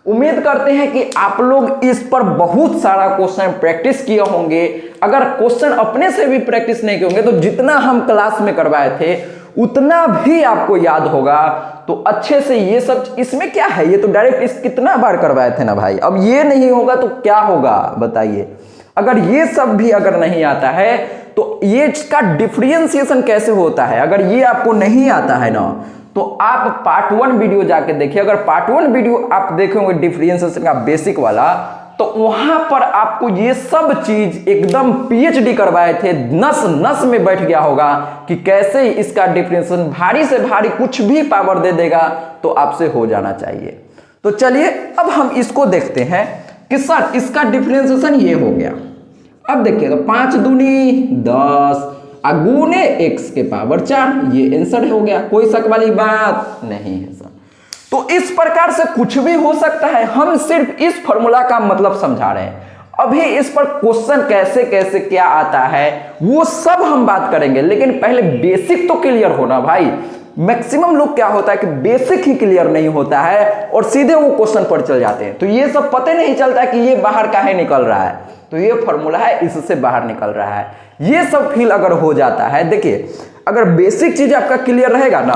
उम्मीद करते हैं कि आप लोग इस पर बहुत सारा क्वेश्चन प्रैक्टिस किए होंगे। अगर क्वेश्चन अपने से भी प्रैक्टिस नहीं किए होंगे तो जितना हम क्लास में करवाए थे उतना भी आपको याद होगा। तो अच्छे से ये सब, इसमें क्या है, ये तो डायरेक्ट इस कितना बार करवाए थे ना भाई। अब ये नहीं होगा तो क्या होगा बताइए? अगर ये सब भी अगर नहीं आता है तो ये इसका डिफरेंशिएशन कैसे होता है, अगर ये आपको नहीं आता है ना, तो आप पार्ट 1 वीडियो जाके देखिए। अगर पार्ट 1 वीडियो आप देखेंगे डिफरेंशिएशन का बेसिक वाला, तो वहां पर आपको ये सब चीज एकदम पीएचडी करवाए थे, नस नस में बैठ गया होगा कि कैसे इसका डिफरेंशिएशन, भारी से भारी कुछ भी पावर दे देगा तो आपसे हो जाना चाहिए। तो चलिए अब हम इसको देखते हैं कि सर इसका डिफरेंशिएशन ये हो गया। अब देखिए तो 5 दूनी 10 गुने x के पावर 4, ये आंसर हो गया, कोई शक वाली बात नहीं है सर। तो इस प्रकार से कुछ भी हो सकता है, हम सिर्फ इस फॉर्मूला का मतलब समझा रहे हैं। अभी इस पर क्वेश्चन कैसे कैसे क्या आता है वो सब हम बात करेंगे, लेकिन पहले बेसिक तो क्लियर होना भाई। मैक्सिमम लोग क्या होता है कि बेसिक ही क्लियर नहीं होता है और सीधे वो क्वेश्चन पर चल जाते हैं, तो ये सब पता नहीं चलता कि ये बाहर काहे निकल रहा है। तो ये फॉर्मूला है, इससे बाहर निकल रहा है, ये सब फील अगर हो जाता है। देखिए अगर बेसिक चीज आपका क्लियर रहेगा ना,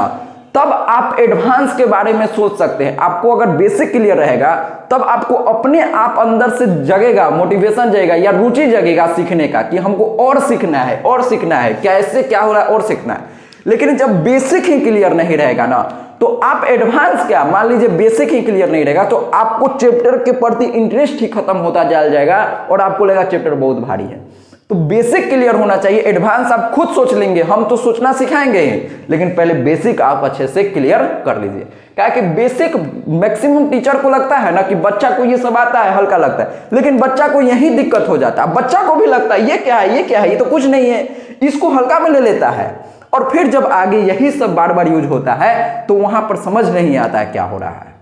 तब आप एडवांस के बारे में सोच सकते हैं। आपको अगर बेसिक क्लियर रहेगा तब आपको अपने आप अंदर से जगेगा, मोटिवेशन जगेगा या रुचि जगेगा सीखने का, कि हमको और सीखना है और सीखना है, कैसे क्या हो रहा है और सीखना है। लेकिन जब बेसिक ही क्लियर नहीं रहेगा ना, तो आप एडवांस क्या, मान लीजिए बेसिक ही क्लियर नहीं रहेगा तो आपको चैप्टर के प्रति इंटरेस्ट ही खत्म होता जाएगा और आपको लगेगा चैप्टर बहुत भारी है। तो बेसिक क्लियर होना चाहिए, एडवांस आप खुद सोच लेंगे, हम तो सोचना सिखाएंगे, लेकिन पहले बेसिक आप अच्छे से क्लियर कर लीजिए। क्या कि बेसिक मैक्सिमम टीचर को लगता है ना कि बच्चा को ये सब आता है, हल्का लगता है, लेकिन बच्चा को यही दिक्कत हो जाता है। बच्चा को भी लगता है ये क्या है, ये क्या है, ये तो कुछ नहीं है, इसको हल्का में ले लेता है, और फिर जब आगे यही सब बार बार यूज होता है तो वहां पर समझ नहीं आता है क्या हो रहा है।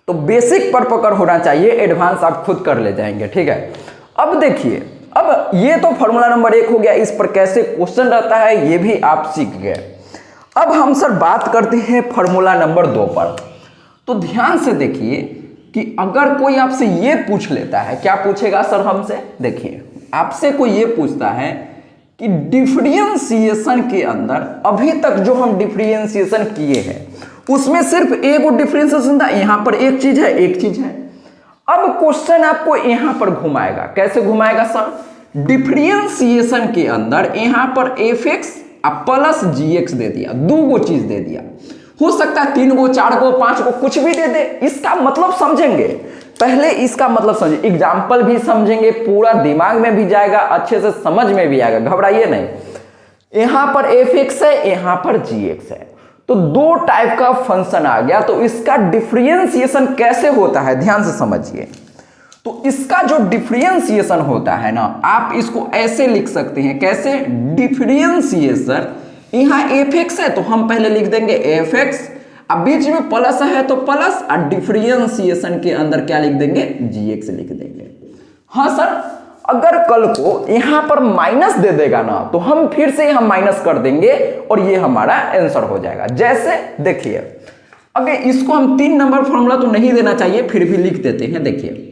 तो बेसिक पर पकड़ होना चाहिए, एडवांस आप खुद कर ले जाएंगे, ठीक है। अब देखिए, अब ये तो फॉर्मूला नंबर 1 हो गया, इस पर कैसे क्वेश्चन रहता है ये भी आप सीख गए। अब हम सर बात करते हैं फॉर्मूला नंबर 2 पर। तो ध्यान से देखिए कि अगर कोई आपसे ये पूछ लेता है, क्या पूछेगा सर हमसे, देखिए आपसे कोई ये पूछता है कि डिफरेंशिएशन के अंदर अभी तक जो हम डिफरेंशिएशन किए हैं उसमें सिर्फ एक डिफरेंशिएशन था, यहां पर एक चीज है, एक चीज है। अब क्वेश्चन आपको यहां पर घुमाएगा, कैसे घुमाएगा सर, डिफरेंशिएशन के अंदर यहां पर fx प्लस gx दे दिया, 2 चीज दे दिया, हो सकता है 3 4 5 कुछ भी दे दे। इसका मतलब समझेंगे, पहले इसका मतलब समझिए, एग्जाम्पल भी समझेंगे, पूरा दिमाग में भी जाएगा, अच्छे से समझ में भी आएगा, घबराइए नहीं। यहां पर fx है, यहां पर gx है, तो दो टाइप का फंक्शन आ गया। तो इसका डिफरेंशिएशन कैसे होता है ध्यान से समझिए। तो इसका जो डिफरेंशिएशन होता है ना, आप इसको ऐसे लिख सकते हैं, कैसे? डिफरेंशिएशन, यहाँ एफ एक्स है तो हम पहले लिख देंगे एफ एक्स, अब बीच में प्लस है तो प्लस, और डिफरेंशिएशन के अंदर क्या लिख देंगे? जी एक्स लिख देंगे। हाँ सर, अगर कल को यहां पर माइनस दे देगा ना तो हम फिर से यहां माइनस कर देंगे और ये हमारा आंसर हो जाएगा। जैसे देखिए, अगर इसको हम 3 नंबर फॉर्मूला तो नहीं देना चाहिए, फिर भी लिख देते हैं। देखिए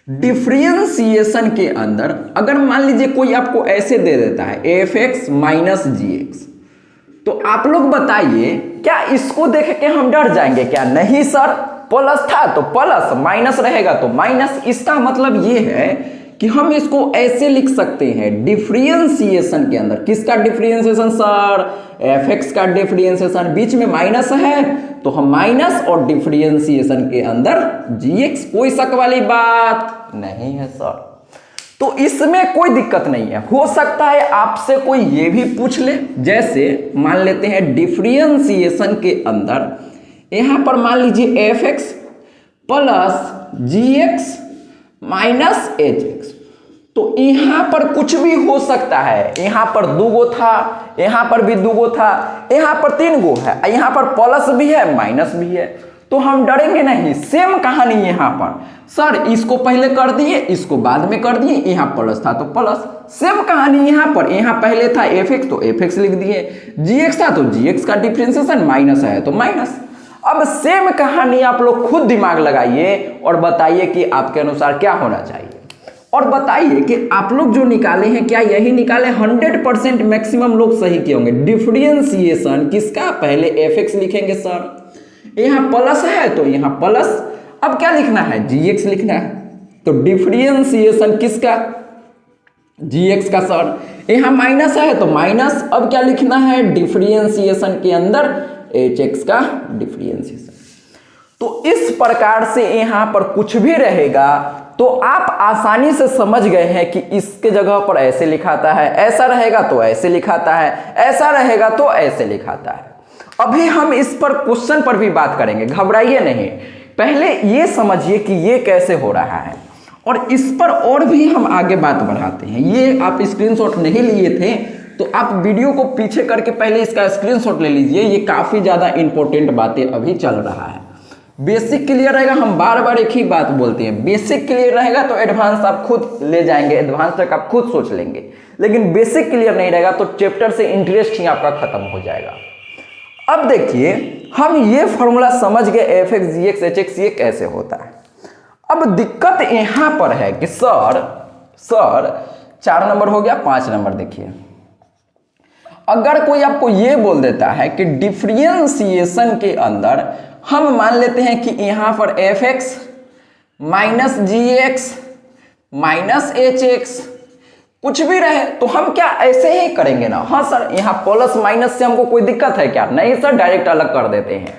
डिफरेंशिएशन के अंदर अगर मान लीजिए कोई आपको ऐसे दे देता है एफ एक्स माइनस जी एक्स, तो आप लोग बताइए क्या इसको देख के हम डर जाएंगे क्या? नहीं सर, प्लस था तो प्लस, माइनस रहेगा तो माइनस। इसका मतलब ये है कि हम इसको ऐसे लिख सकते हैं डिफरेंशिएशन के अंदर। किसका डिफरेंशिएशन सर? एफ एक्स का डिफरेंशिएशन। बीच में माइनस है तो हम माइनस, और डिफरेंशिएशन के अंदर जी एक्स। कोई शक वाली बात नहीं है सर। तो इसमें कोई दिक्कत नहीं है। हो सकता है आपसे कोई ये भी पूछ ले, जैसे मान लेते हैं डिफरेंशिएशन के अंदर यहां पर मान लीजिए एफ एक्स प्लस जी एक्स माइनस एच एक्स, तो यहां पर कुछ भी हो सकता है। यहां पर 2 गो था, यहां पर भी 2 गो था, यहां पर 3 गो है, यहां पर प्लस भी है माइनस भी है, तो हम डरेंगे नहीं। सेम कहानी यहां पर, सर इसको पहले कर दिए, इसको बाद में कर दिए, यहां प्लस था तो प्लस। सेम कहानी यहां पर, यहां पहले था एफ एक्स तो एफ एक्स लिख दिए, जी एक्स था तो जी एक्स का डिफरेंशिएशन, माइनस है तो माइनस। अब सेम कहानी आप लोग खुद दिमाग लगाइए और बताइए कि आपके अनुसार क्या होना चाहिए, और बताइए कि आप लोग जो निकाले हैं क्या यही निकाले? 100% मैक्सिमम लोग सही किए होंगे। डिफरेंशिएशन किसका? पहले एफ एक्स लिखेंगे सर, यहां प्लस है तो यहां प्लस, अब क्या लिखना है? जी एक्स लिखना है। तो डिफरेंशिएशन किसका? जी एक्स का सर। यहां माइनस है तो माइनस, अब क्या लिखना है? डिफरेंशिएशन के अंदर एच एक्स का डिफरेंशिएशन। तो इस प्रकार से यहां पर कुछ भी रहेगा तो आप आसानी से समझ गए हैं कि इसके जगह पर ऐसे लिखाता है, ऐसा रहेगा तो ऐसे लिखाता है, ऐसा रहेगा तो ऐसे लिखाता है। अभी हम इस पर क्वेश्चन पर भी बात करेंगे, घबराइए नहीं। पहले ये समझिए कि ये कैसे हो रहा है, और इस पर और भी हम आगे बात बढ़ाते हैं। ये आप स्क्रीनशॉट नहीं लिए थे तो आप वीडियो को पीछे करके पहले इसका स्क्रीनशॉट ले लीजिए। ये काफी ज्यादा इंपॉर्टेंट बातें अभी चल रहा है। बेसिक क्लियर रहेगा, हम बार बार एक ही बात बोलते हैं, बेसिक क्लियर रहेगा तो एडवांस आप खुद ले जाएंगे, एडवांस तक आप खुद सोच लेंगे। लेकिन बेसिक क्लियर नहीं रहेगा तो चैप्टर से इंटरेस्ट ही आपका खत्म हो जाएगा। अब देखिए, हम ये फॉर्मूला समझ गए एफ एक्स जी एक्स एच एक्स, ये कैसे होता है। अब दिक्कत यहां पर है कि सर 4 नंबर हो गया, 5 नंबर देखिए, अगर कोई आपको ये बोल देता है कि डिफरेंशिएशन के अंदर हम मान लेते हैं कि यहां पर एफ एक्स माइनस जी एक्स माइनस एच एक्स कुछ भी रहे तो हम क्या ऐसे ही करेंगे ना? हाँ सर, यहां प्लस माइनस से हमको कोई दिक्कत है क्या? नहीं सर, डायरेक्ट अलग कर देते हैं।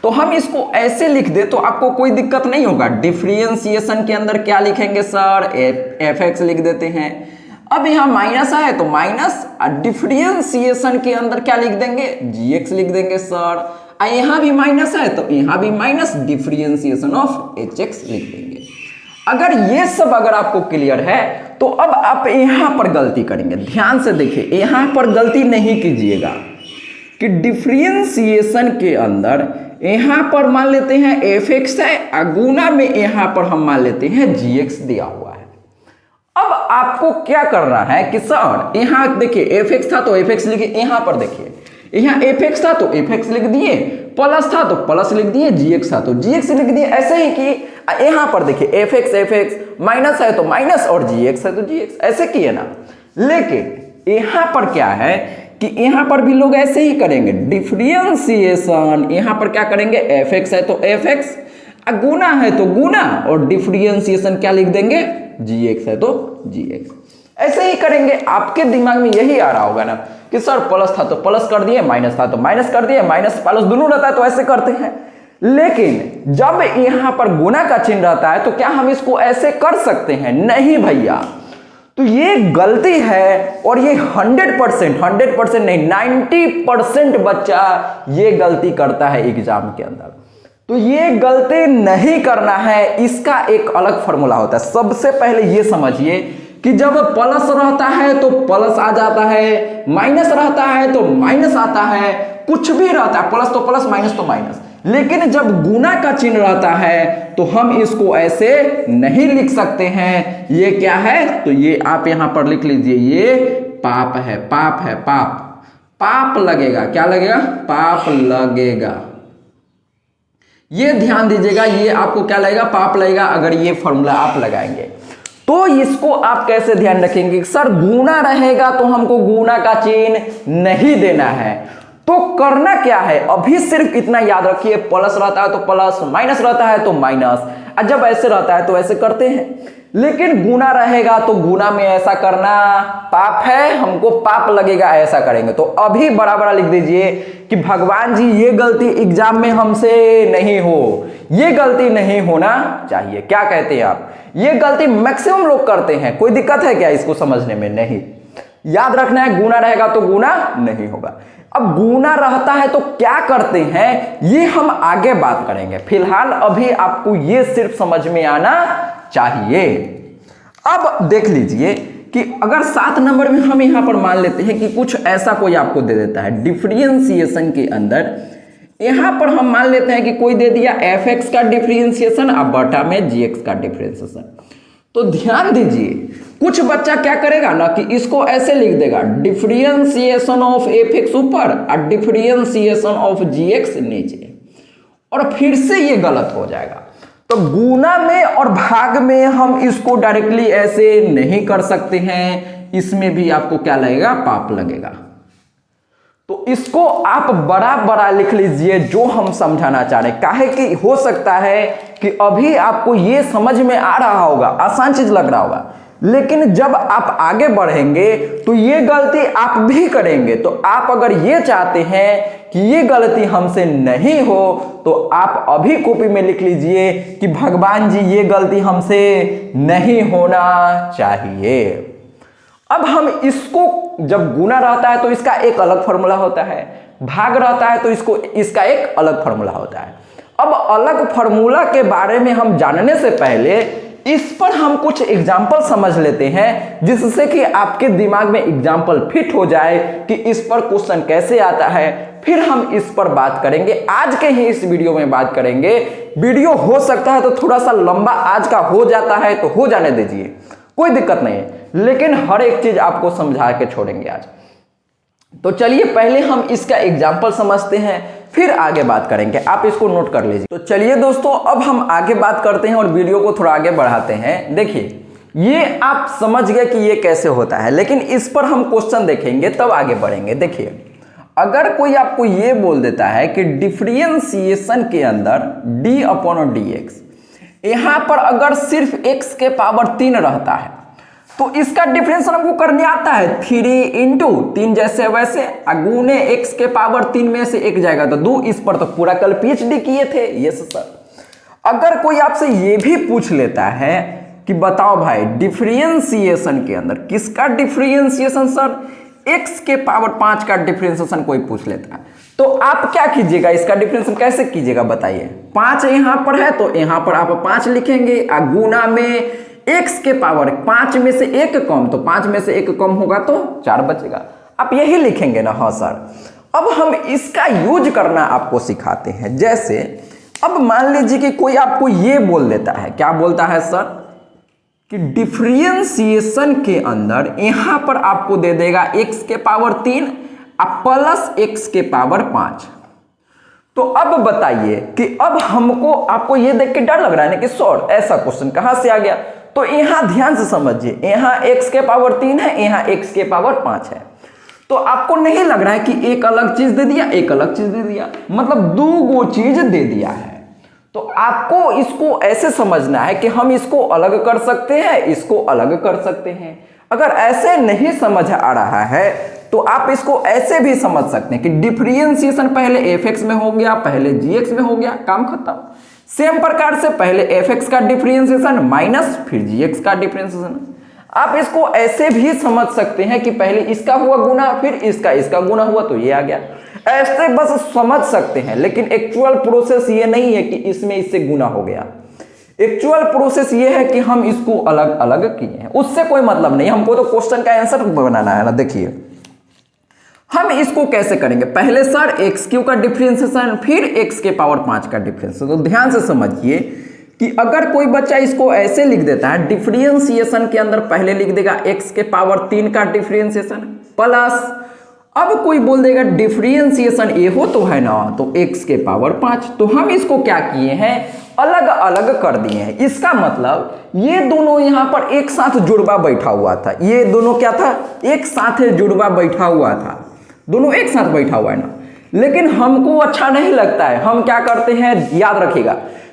तो हम इसको ऐसे लिख दे तो आपको कोई दिक्कत नहीं होगा। डिफरेंशिएशन के अंदर क्या लिखेंगे सर? एफ एक्स लिख देते हैं। अब यहां माइनस है तो माइनस, डिफरेंशिएशन के अंदर क्या लिख देंगे? जी एक्स लिख देंगे सर। यहां भी माइनस है तो यहां भी minus, differentiation of H x लिख देंगे। अगर ये सब अगर आपको क्लियर है तो अब आप यहां पर गलती करेंगे। ध्यान से देखिए, यहां पर गलती नहीं कीजिएगा कि डिफरेंशिएशन के अंदर यहां पर मान लेते हैं एफ एक्स है, गुना में यहां पर हम मान लेते हैं जी एक्स दिया हुआ है। अब आपको क्या करना है कि सर यहां देखिए एफ एक्स था तो एफ एक्स लिखिए, यहां पर देखिए यहां एफ एक्स था तो एफ एक्स लिख दिए, प्लस था तो प्लस लिख दिए, जी एक्स था तो जी एक्स लिख दिए। ऐसे ही कि यहां पर देखिए एफ एक्स माइनस है तो माइनस, और जी एक्स है तो जी एक्स, ऐसे किए ना। लेकिन यहां पर क्या है कि यहां पर भी लोग ऐसे ही करेंगे। डिफरेंशिएशन यहां पर क्या करेंगे? एफ एक्स है तो एफ एक्स, गुना है तो गुना, और डिफरेंशिएशन क्या लिख देंगे? जी एक्स है तो जी एक्स। ऐसे ही करेंगे। आपके दिमाग में यही आ रहा होगा ना कि सर प्लस था तो प्लस कर दिए, माइनस था तो माइनस कर दिए, माइनस प्लस दोनों रहता है तो ऐसे करते हैं। लेकिन जब यहां पर गुना का चिन्ह रहता है तो क्या हम इसको ऐसे कर सकते हैं? नहीं भैया। तो ये गलती है और ये 100% नहीं 90% बच्चा ये गलती करता है एग्जाम के अंदर। तो ये गलती नहीं करना है, इसका एक अलग फॉर्मूला होता है। सबसे पहले ये समझिए कि जब प्लस रहता है तो प्लस आ जाता है, माइनस रहता है तो माइनस आता है, कुछ भी रहता है प्लस तो प्लस माइनस तो माइनस। लेकिन जब गुना का चिन्ह रहता है तो हम इसको ऐसे नहीं लिख सकते हैं। ये क्या है, तो ये आप यहां पर लिख लीजिए, ये पाप है, पाप है, पाप, पाप लगेगा। क्या लगेगा, पाप लगेगा। ये ध्यान दीजिएगा, ये आपको क्या लगेगा, पाप लगेगा अगर ये फॉर्मूला आप लगाएंगे। तो इसको आप कैसे ध्यान रखेंगे, सर गुना रहेगा तो हमको गुना का चिन्ह नहीं देना है। तो करना क्या है, अभी सिर्फ इतना याद रखिए, प्लस रहता है तो प्लस, माइनस रहता है तो माइनस, और जब ऐसे रहता है तो ऐसे करते हैं। लेकिन गुना रहेगा तो गुना में ऐसा करना पाप है, हमको पाप लगेगा, ऐसा करेंगे। तो अभी बराबर लिख दीजिए कि भगवान जी ये गलती एग्जाम में हमसे नहीं हो, ये गलती नहीं होना चाहिए। क्या कहते हैं आप, ये गलती मैक्सिमम लोग करते हैं, कोई दिक्कत है क्या इसको समझने में, नहीं। याद रखना है गुना रहेगा तो गुना नहीं होगा। अब गुना रहता है तो क्या करते हैं ये हम आगे बात करेंगे, फिलहाल अभी आपको ये सिर्फ समझ में आना चाहिए। अब देख लीजिए कि अगर 7 नंबर में हम यहां पर मान लेते हैं कि कुछ ऐसा कोई आपको दे देता है डिफरेंशिएशन के अंदर, यहां पर हम मान लेते हैं कि कोई दे दिया fx का डिफरेंशिएशन अब बटा में gx का डिफरेंशिएशन। तो ध्यान दीजिए, कुछ बच्चा क्या करेगा ना कि इसको ऐसे लिख देगा, डिफरेंशिएशन ऑफ fx ऊपर और डिफरेंशिएशन ऑफ gx नीचे, और फिर से ये गलत हो जाएगा। तो गुना में और भाग में हम इसको डायरेक्टली ऐसे नहीं कर सकते हैं, इसमें भी आपको क्या लगेगा, पाप लगेगा। तो इसको आप बड़ा बड़ा लिख लीजिए जो हम समझाना चाह रहे हैं, काहे कि हो सकता है कि अभी आपको ये समझ में आ रहा होगा, आसान चीज लग रहा होगा, लेकिन जब आप आगे बढ़ेंगे तो ये गलती आप भी करेंगे। तो आप अगर ये चाहते हैं कि ये गलती हमसे नहीं हो तो आप अभी कॉपी में लिख लीजिए कि भगवान जी ये गलती हमसे नहीं होना चाहिए। अब हम इसको, जब गुना रहता है तो इसका एक अलग फॉर्मूला होता है, भाग रहता है तो इसका एक अलग फॉर्मूला होता है। अब अलग फॉर्मूला के बारे में हम जानने से पहले इस पर हम कुछ एग्जाम्पल समझ लेते हैं, जिससे कि आपके दिमाग में एग्जाम्पल फिट हो जाए कि इस पर क्वेश्चन कैसे आता है। फिर हम इस पर बात करेंगे, आज के ही इस वीडियो में बात करेंगे। वीडियो हो सकता है तो थोड़ा सा लंबा आज का हो जाता है तो हो जाने दीजिए, कोई दिक्कत नहीं है, लेकिन हर एक चीज आपको समझा के छोड़ेंगे आज। तो चलिए पहले हम इसका एग्जाम्पल समझते हैं, फिर आगे बात करेंगे, आप इसको नोट कर लीजिए। तो चलिए दोस्तों, अब हम आगे बात करते हैं और वीडियो को थोड़ा आगे बढ़ाते हैं। देखिए, ये आप समझ गए कि ये कैसे होता है, लेकिन इस पर हम क्वेश्चन देखेंगे तब आगे बढ़ेंगे। देखिए, अगर कोई आपको ये बोल देता है कि डिफरेंशिएशन के अंदर d/dx, यहां पर अगर सिर्फ x के पावर 3 रहता है तो इसका डिफरेंस हमको करने आता है 3 इंटू 3 जैसे वैसे, गुने x के पावर 3 में से 1 जाएगा तो 2। इस पर तो पूरा कल PhD किए थे। Yes sir. अगर कोई आपसे ये भी पूछ लेता है कि बताओ भाई डिफरेंशिएशन के अंदर किसका डिफरेंशिएशन सर, x के पावर 5 का डिफरेंशिएशन कोई पूछ लेता है, तो आप क्या कीजिएगा, इसका डिफरेंशिएशन कैसे कीजिएगा बताइए। 5 यहां पर है तो यहां पर आप 5 लिखेंगे, गुना में x के पावर 5 में से 1 कम, तो 5 में से 1 कम होगा तो 4 बचेगा। आप यही लिखेंगे ना, हाँ सर। अब हम इसका यूज करना आपको सिखाते हैं। जैसे अब मान लीजिए कि कोई आपको ये बोल देता है, क्या बोलता है सर, कि डिफरेंशिएशन के अंदर यहां पर आपको दे देगा x के पावर 3 प्लस x के पावर 5। तो अब बताइए कि अब हमको, आपको ये देख के डर लग रहा है ना कि सर ऐसा क्वेश्चन कहां से आ गया, तो यहां ध्यान से समझिए, यहां x के पावर 3 है, यहां x के पावर 5 है। तो आपको नहीं लग रहा है कि एक अलग चीज दे दिया, एक अलग चीज दे दिया, मतलब 2 चीज दे दिया है। तो आपको इसको ऐसे समझना है कि हम इसको अलग कर सकते हैं, इसको अलग कर सकते हैं। अगर ऐसे नहीं समझ आ रहा है तो आप इसको ऐसे भी समझ सकते हैं कि डिफरेंशिएशन पहले fx में हो गया, पहले gx में हो गया, काम खत्म। सेम प्रकार से पहले fx का डिफरेंशिएशन माइनस फिर gx का डिफरेंशिएशन। आप इसको ऐसे भी समझ सकते हैं कि पहले इसका हुआ गुना, फिर इसका गुना हुआ तो ये आ गया, ऐसे बस समझ सकते हैं। लेकिन एक्चुअल प्रोसेस ये नहीं है कि इसमें इससे गुना हो गया। एक्चुअल प्रोसेस ये है कि हम इसको अलग अलग किए हैं, उससे कोई मतलब नहीं, हमको तो क्वेश्चन का आंसर बनाना है ना। देखिए हम इसको कैसे करेंगे, पहले सर एक्स क्यू का डिफरेंशिएशन, फिर एक्स के पावर 5 का डिफरेंशिएशन। तो ध्यान से समझिए कि अगर कोई बच्चा इसको ऐसे लिख देता है, डिफरेंशिएशन के अंदर पहले लिख देगा एक्स के पावर 3 का डिफरेंशिएशन प्लस, अब कोई बोल देगा डिफरेंशिएशन ए हो तो है ना, तो एक्स के पावर 5। तो हम इसको क्या किए हैं, अलग अलग कर दिए हैं। इसका मतलब ये दोनों यहां पर एक साथ जुड़वा बैठा हुआ था, ये दोनों क्या था, एक साथ जुड़वा बैठा हुआ था, दोनों एक साथ बैठा हुआ है ना। लेकिन हमको अच्छा नहीं लगता है, हम क्या करते हैं, याद रखिएगा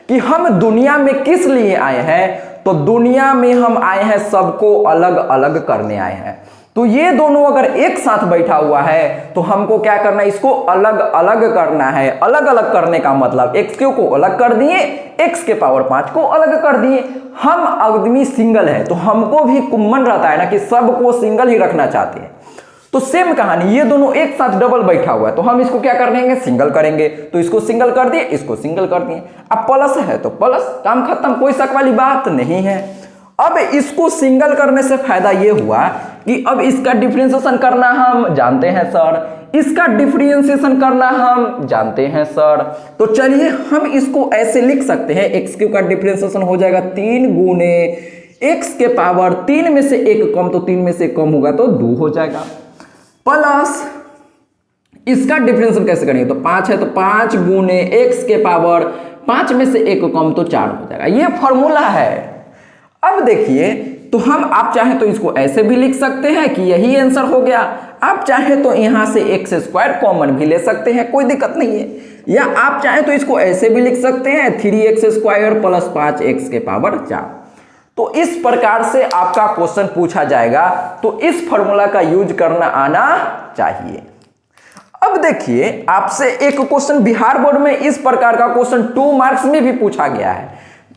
कि हम दुनिया में किस लिए आए हैं, तो दुनिया में हम आए हैं सबको अलग अलग करने आए हैं। तो ये दोनों अगर एक साथ बैठा हुआ है तो हमको क्या करना है, इसको अलग अलग करना है। अलग अलग करने का मतलब एक्स क्यू को अलग कर दिए, एक्स के पावर 5 को अलग कर दिए। हम आदमी सिंगल है तो हमको भी कॉमन रहता है ना कि सबको सिंगल ही रखना चाहते हैं। तो सेम कहानी, ये दोनों एक साथ डबल बैठा हुआ है तो हम इसको क्या करेंगे, सिंगल करेंगे। तो इसको सिंगल कर दिए, इसको सिंगल कर दिए। अब प्लस है तो प्लस, काम खत्म, कोई शक वाली बात नहीं है। अब इसको सिंगल करने से फायदा ये हुआ कि अब इसका डिफरेंशिएशन करना हम जानते हैं सर, इसका डिफरेंशिएशन करना हम जानते हैं सर। तो चलिए हम इसको ऐसे लिख सकते हैं, एक्स क्यू का डिफरेंशिएशन हो जाएगा 3 गुने एक्स के पावर 3 में से 1 कम, तो 3 में से कम होगा तो 2 हो जाएगा, प्लस इसका डिफरेंशिएशन कैसे करेंगे, तो 5 है तो 5 गुने एक्स के पावर 5 में से 1 कम तो 4 हो जाएगा। ये फॉर्मूला है। अब देखिए तो हम, आप चाहे तो इसको ऐसे भी लिख सकते हैं कि यही आंसर हो गया, आप चाहे तो यहां से एक्स स्क्वायर कॉमन भी ले सकते हैं, कोई दिक्कत नहीं है। या आप चाहे तो इसको ऐसे भी लिख सकते हैं 3x स्क्वायर प्लस 5x के पावर 4। तो इस प्रकार से आपका क्वेश्चन पूछा जाएगा, तो इस फॉर्मूला का यूज करना आना चाहिए। अब देखिए आपसे एक क्वेश्चन बिहार बोर्ड में इस प्रकार का क्वेश्चन 2 मार्क्स में भी पूछा गया है।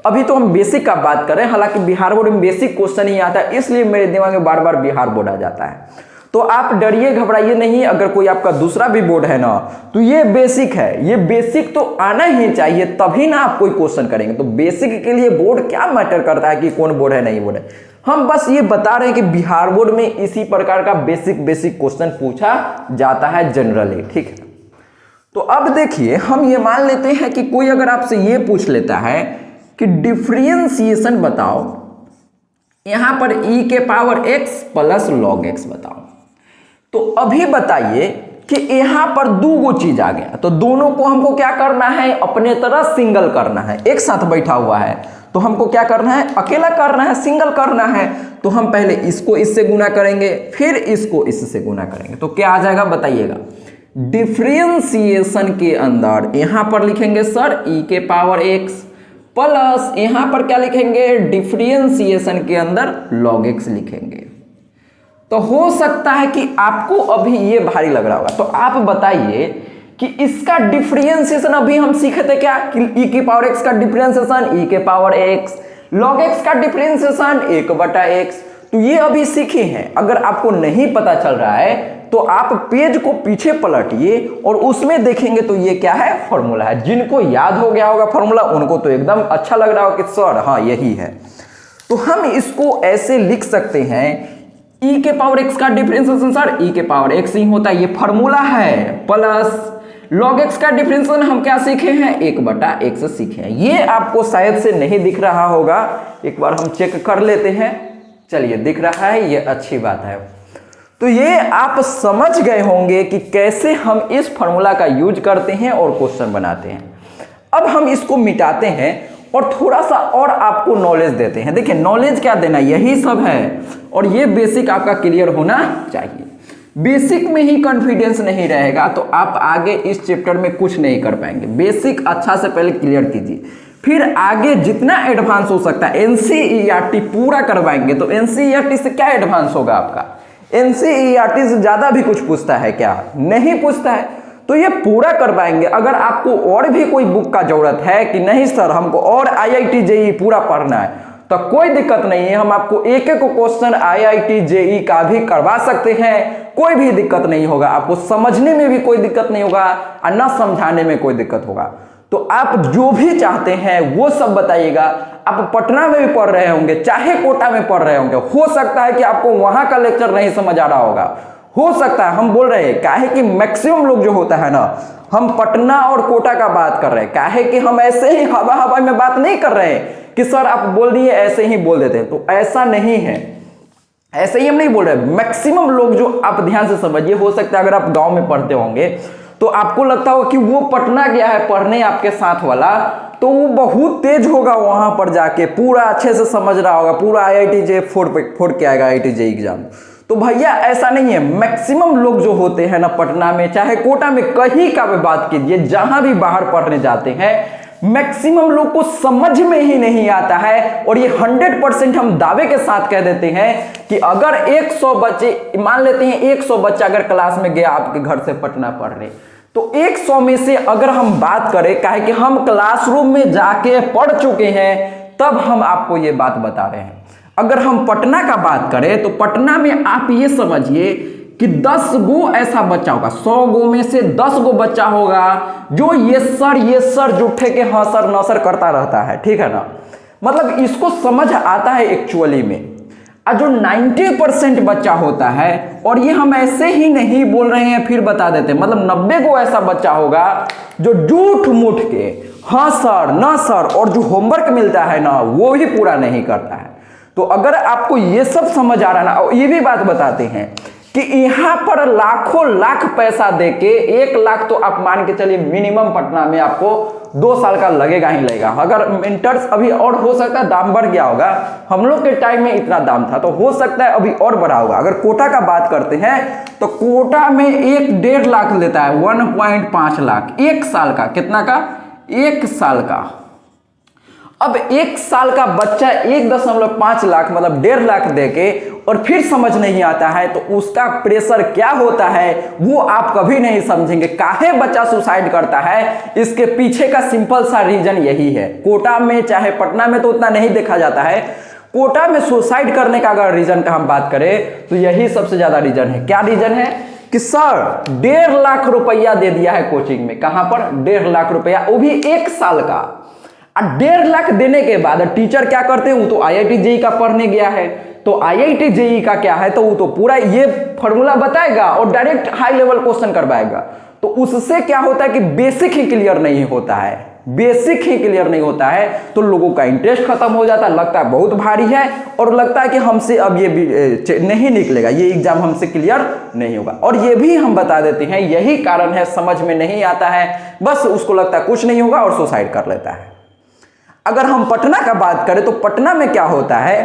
अभी तो हम बेसिक का बात करें, हालांकि बिहार बोर्ड में बेसिक क्वेश्चन ही आता है, इसलिए मेरे दिमाग में बार बार बिहार बोर्ड आ जाता है। तो आप डरिए घबराइए नहीं, अगर कोई आपका दूसरा भी बोर्ड है ना, तो ये बेसिक है, ये बेसिक तो आना ही चाहिए, तभी ना आप कोई क्वेश्चन करेंगे। तो बेसिक के लिए बोर्ड क्या मैटर करता है कि कौन बोर्ड है नहीं बोर्ड है, हम बस ये बता रहे हैं कि बिहार बोर्ड में इसी प्रकार का बेसिक क्वेश्चन पूछा जाता है जनरली, ठीक है। तो अब देखिए हम ये मान लेते हैं कि कोई अगर आपसे ये पूछ लेता है कि डिफरेंशिएशन बताओ, यहां पर e के power x plus log x बताओ। तो अभी बताइए कि यहां पर 2 चीज आ गया, तो दोनों को हमको क्या करना है, अपने तरह सिंगल करना है। एक साथ बैठा हुआ है तो हमको क्या करना है, अकेला करना है, सिंगल करना है। तो हम पहले इसको इससे गुना करेंगे, फिर इसको इससे गुना करेंगे, तो क्या आ जाएगा बताइएगा। डिफरेंशिएशन के अंदर यहां पर लिखेंगे सर e के पावर x प्लस यहां पर क्या लिखेंगे, डिफरेंशिएशन के अंदर log x लिखेंगे। तो हो सकता है कि आपको अभी ये भारी लग रहा होगा, तो आप बताइए कि इसका डिफरेंशिएशन अभी हम सीखे थे क्या, कि e की पावर x का डिफरेंशिएशन e के पावर x, log x का डिफरेंशिएशन 1/x, तो ये अभी सीखे हैं। अगर आपको नहीं पता चल रहा है तो आप पेज को पीछे पलटिए और उसमें देखेंगे तो ये क्या है, फॉर्मूला है। जिनको याद हो गया होगा फॉर्मूला, उनको तो एकदम अच्छा लग रहा होगा कि सर हाँ यही है। तो हम इसको ऐसे लिख सकते हैं, e के पावर x का डिफरेंशिएशन सर e के पावर x ही होता है, ये फॉर्मूला है, प्लस log x का डिफरेंशिएशन हम क्या सीखे हैं, 1/x सीखे हैं। ये आपको शायद से नहीं दिख रहा होगा, एक बार हम चेक कर लेते हैं। चलिए दिख रहा है, ये अच्छी बात है। तो ये आप समझ गए होंगे कि कैसे हम इस फॉर्मूला का यूज करते हैं और क्वेश्चन बनाते हैं। अब हम इसको मिटाते हैं और थोड़ा सा और आपको नॉलेज देते हैं। देखिए नॉलेज क्या देना, यही सब है, और ये बेसिक आपका क्लियर होना चाहिए। बेसिक में ही कॉन्फिडेंस नहीं रहेगा तो आप आगे इस चैप्टर में कुछ नहीं कर पाएंगे। बेसिक अच्छा से पहले क्लियर कीजिए, फिर आगे जितना एडवांस हो सकता है एनसीईआरटी पूरा करवाएंगे। तो एनसीईआरटी से क्या एडवांस होगा आपका, एनसीईआरटी से ज्यादा भी कुछ पूछता है क्या, नहीं पूछता है, तो ये पूरा करवाएंगे। अगर आपको और भी कोई बुक का जरूरत है कि नहीं सर हमको और IIT JEE पूरा पढ़ना है, तो कोई दिक्कत नहीं है, हम आपको एक एक क्वेश्चन IIT JEE का भी करवा सकते हैं, कोई भी दिक्कत नहीं होगा। आपको समझने में भी कोई दिक्कत नहीं होगा और ना समझाने में कोई दिक्कत होगा। तो आप जो भी चाहते हैं वो सब बताइएगा। आप पटना में भी पढ़ रहे होंगे, चाहे कोटा में पढ़ रहे होंगे, हो सकता है कि आपको वहां का लेक्चर नहीं समझ आ रहा होगा, हो सकता है। हम बोल रहे हैं काहे कि मैक्सिमम लोग जो होता है ना, हम पटना और कोटा का बात कर रहे हैं, काहे कि हम ऐसे ही हवा हवा में बात नहीं कर रहे हैं कि सर आप बोल दिए ऐसे ही बोल देते हैं, तो ऐसा नहीं है, ऐसे ही हम नहीं बोल रहे। मैक्सिमम लोग जो, आप ध्यान से समझिए, हो सकता है अगर आप गांव में पढ़ते होंगे तो आपको लगता होगा कि वो पटना गया है पढ़ने आपके साथ वाला, तो वो बहुत तेज होगा, वहां पर जाके पूरा अच्छे से समझ रहा होगा, पूरा IIT JEE फोड़ के आएगा IIT JEE एग्जाम। तो भैया ऐसा नहीं है। मैक्सिमम लोग जो होते हैं ना पटना में, चाहे कोटा में, कहीं का भी बात कीजिए, जहां भी बाहर पढ़ने जाते हैं, मैक्सिमम लोग को समझ में ही नहीं आता है। और ये 100% हम दावे के साथ कह देते हैं कि अगर 100 बच्चे, मान लेते हैं 100 बच्चा अगर क्लास में गया आपके घर से पटना पढ़ने, तो 100 में से अगर हम बात करें, काहे कि हम क्लासरूम में जाके पढ़ चुके हैं, तब हम आपको ये बात बता रहे हैं। अगर हम पटना का बात करें तो पटना में आप ये समझिए कि 10 गो ऐसा बच्चा होगा, 100 गो में से 10 गो बच्चा होगा जो ये सर जुट्ठे के हाँ सर न सर करता रहता है, ठीक है ना। मतलब इसको समझ आता है एक्चुअली में। और जो 90% बच्चा होता है, और ये हम ऐसे ही नहीं बोल रहे हैं, फिर बता देते हैं, मतलब 90 गो ऐसा बच्चा होगा जो झूठ मूठ के हाँ सर ना सर, और जो होमवर्क मिलता है ना वो भी पूरा नहीं करता है। तो अगर आपको ये सब समझ आ रहा है ना, और ये भी बात बताते हैं कि यहाँ पर लाखों लाख पैसा देके, 1 लाख तो आप मान के चलिए मिनिमम पटना में आपको 2 साल का लगेगा ही लगेगा। अगर इंटर्स अभी और हो सकता है दाम बढ़ गया होगा, हम लोग के टाइम में इतना दाम था, तो हो सकता है अभी और बढ़ा होगा। अगर कोटा का बात करते हैं तो कोटा में 1.5 लाख लेता है, 1.5 लाख 1 साल का। कितना का? 1 साल का। अब 1 साल का बच्चा 1.5 लाख मतलब 1.5 लाख देके और फिर समझ नहीं आता है, तो उसका प्रेशर क्या होता है वो आप कभी नहीं समझेंगे। काहे बच्चा सुसाइड करता है, इसके पीछे का सिंपल सा रीजन यही है। कोटा में चाहे पटना में तो उतना नहीं देखा जाता है, कोटा में सुसाइड करने का अगर रीजन का हम बात करें तो यही सबसे ज्यादा रीजन है। क्या रीजन है कि सर 1.5 लाख रुपया दे दिया है कोचिंग में, कहां पर 1.5 लाख रुपया, वो भी 1 साल का। 1.5 लाख देने के बाद टीचर क्या करते हैं, वो तो IIT JEE का पढ़ने गया है, तो IIT JEE का क्या है, तो वो तो पूरा ये फॉर्मूला बताएगा और डायरेक्ट हाई लेवल क्वेश्चन करवाएगा। तो उससे क्या होता है कि बेसिक ही क्लियर नहीं होता है, बेसिक ही क्लियर नहीं होता है, तो लोगों का इंटरेस्ट खत्म हो जाता है, लगता है बहुत भारी है और लगता है कि हमसे अब ये नहीं निकलेगा, ये एग्जाम हमसे क्लियर नहीं होगा। और ये भी हम बता देते हैं, यही कारण है, समझ में नहीं आता है, बस उसको लगता है कुछ नहीं होगा और सुसाइड कर लेता है। अगर हम पटना का बात करें तो पटना में क्या होता है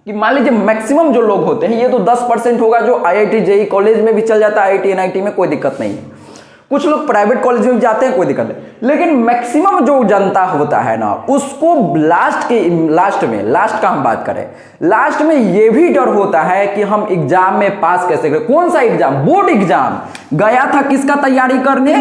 कि मान लीजिए मैक्सिमम जो लोग होते हैं, ये तो 10% होगा जो IIT JEE कॉलेज में भी चल जाता है, IIT NIT में कोई दिक्कत नहीं है, कुछ लोग प्राइवेट कॉलेज में जाते हैं, कोई दिक्कत नहीं। लेकिन मैक्सिमम जो जनता होता है ना, उसको लास्ट का हम बात करें, लास्ट में ये भी डर होता है कि हम एग्जाम में पास कैसे करें। कौन सा एग्जाम? Board exam. गया था किसका तैयारी करने?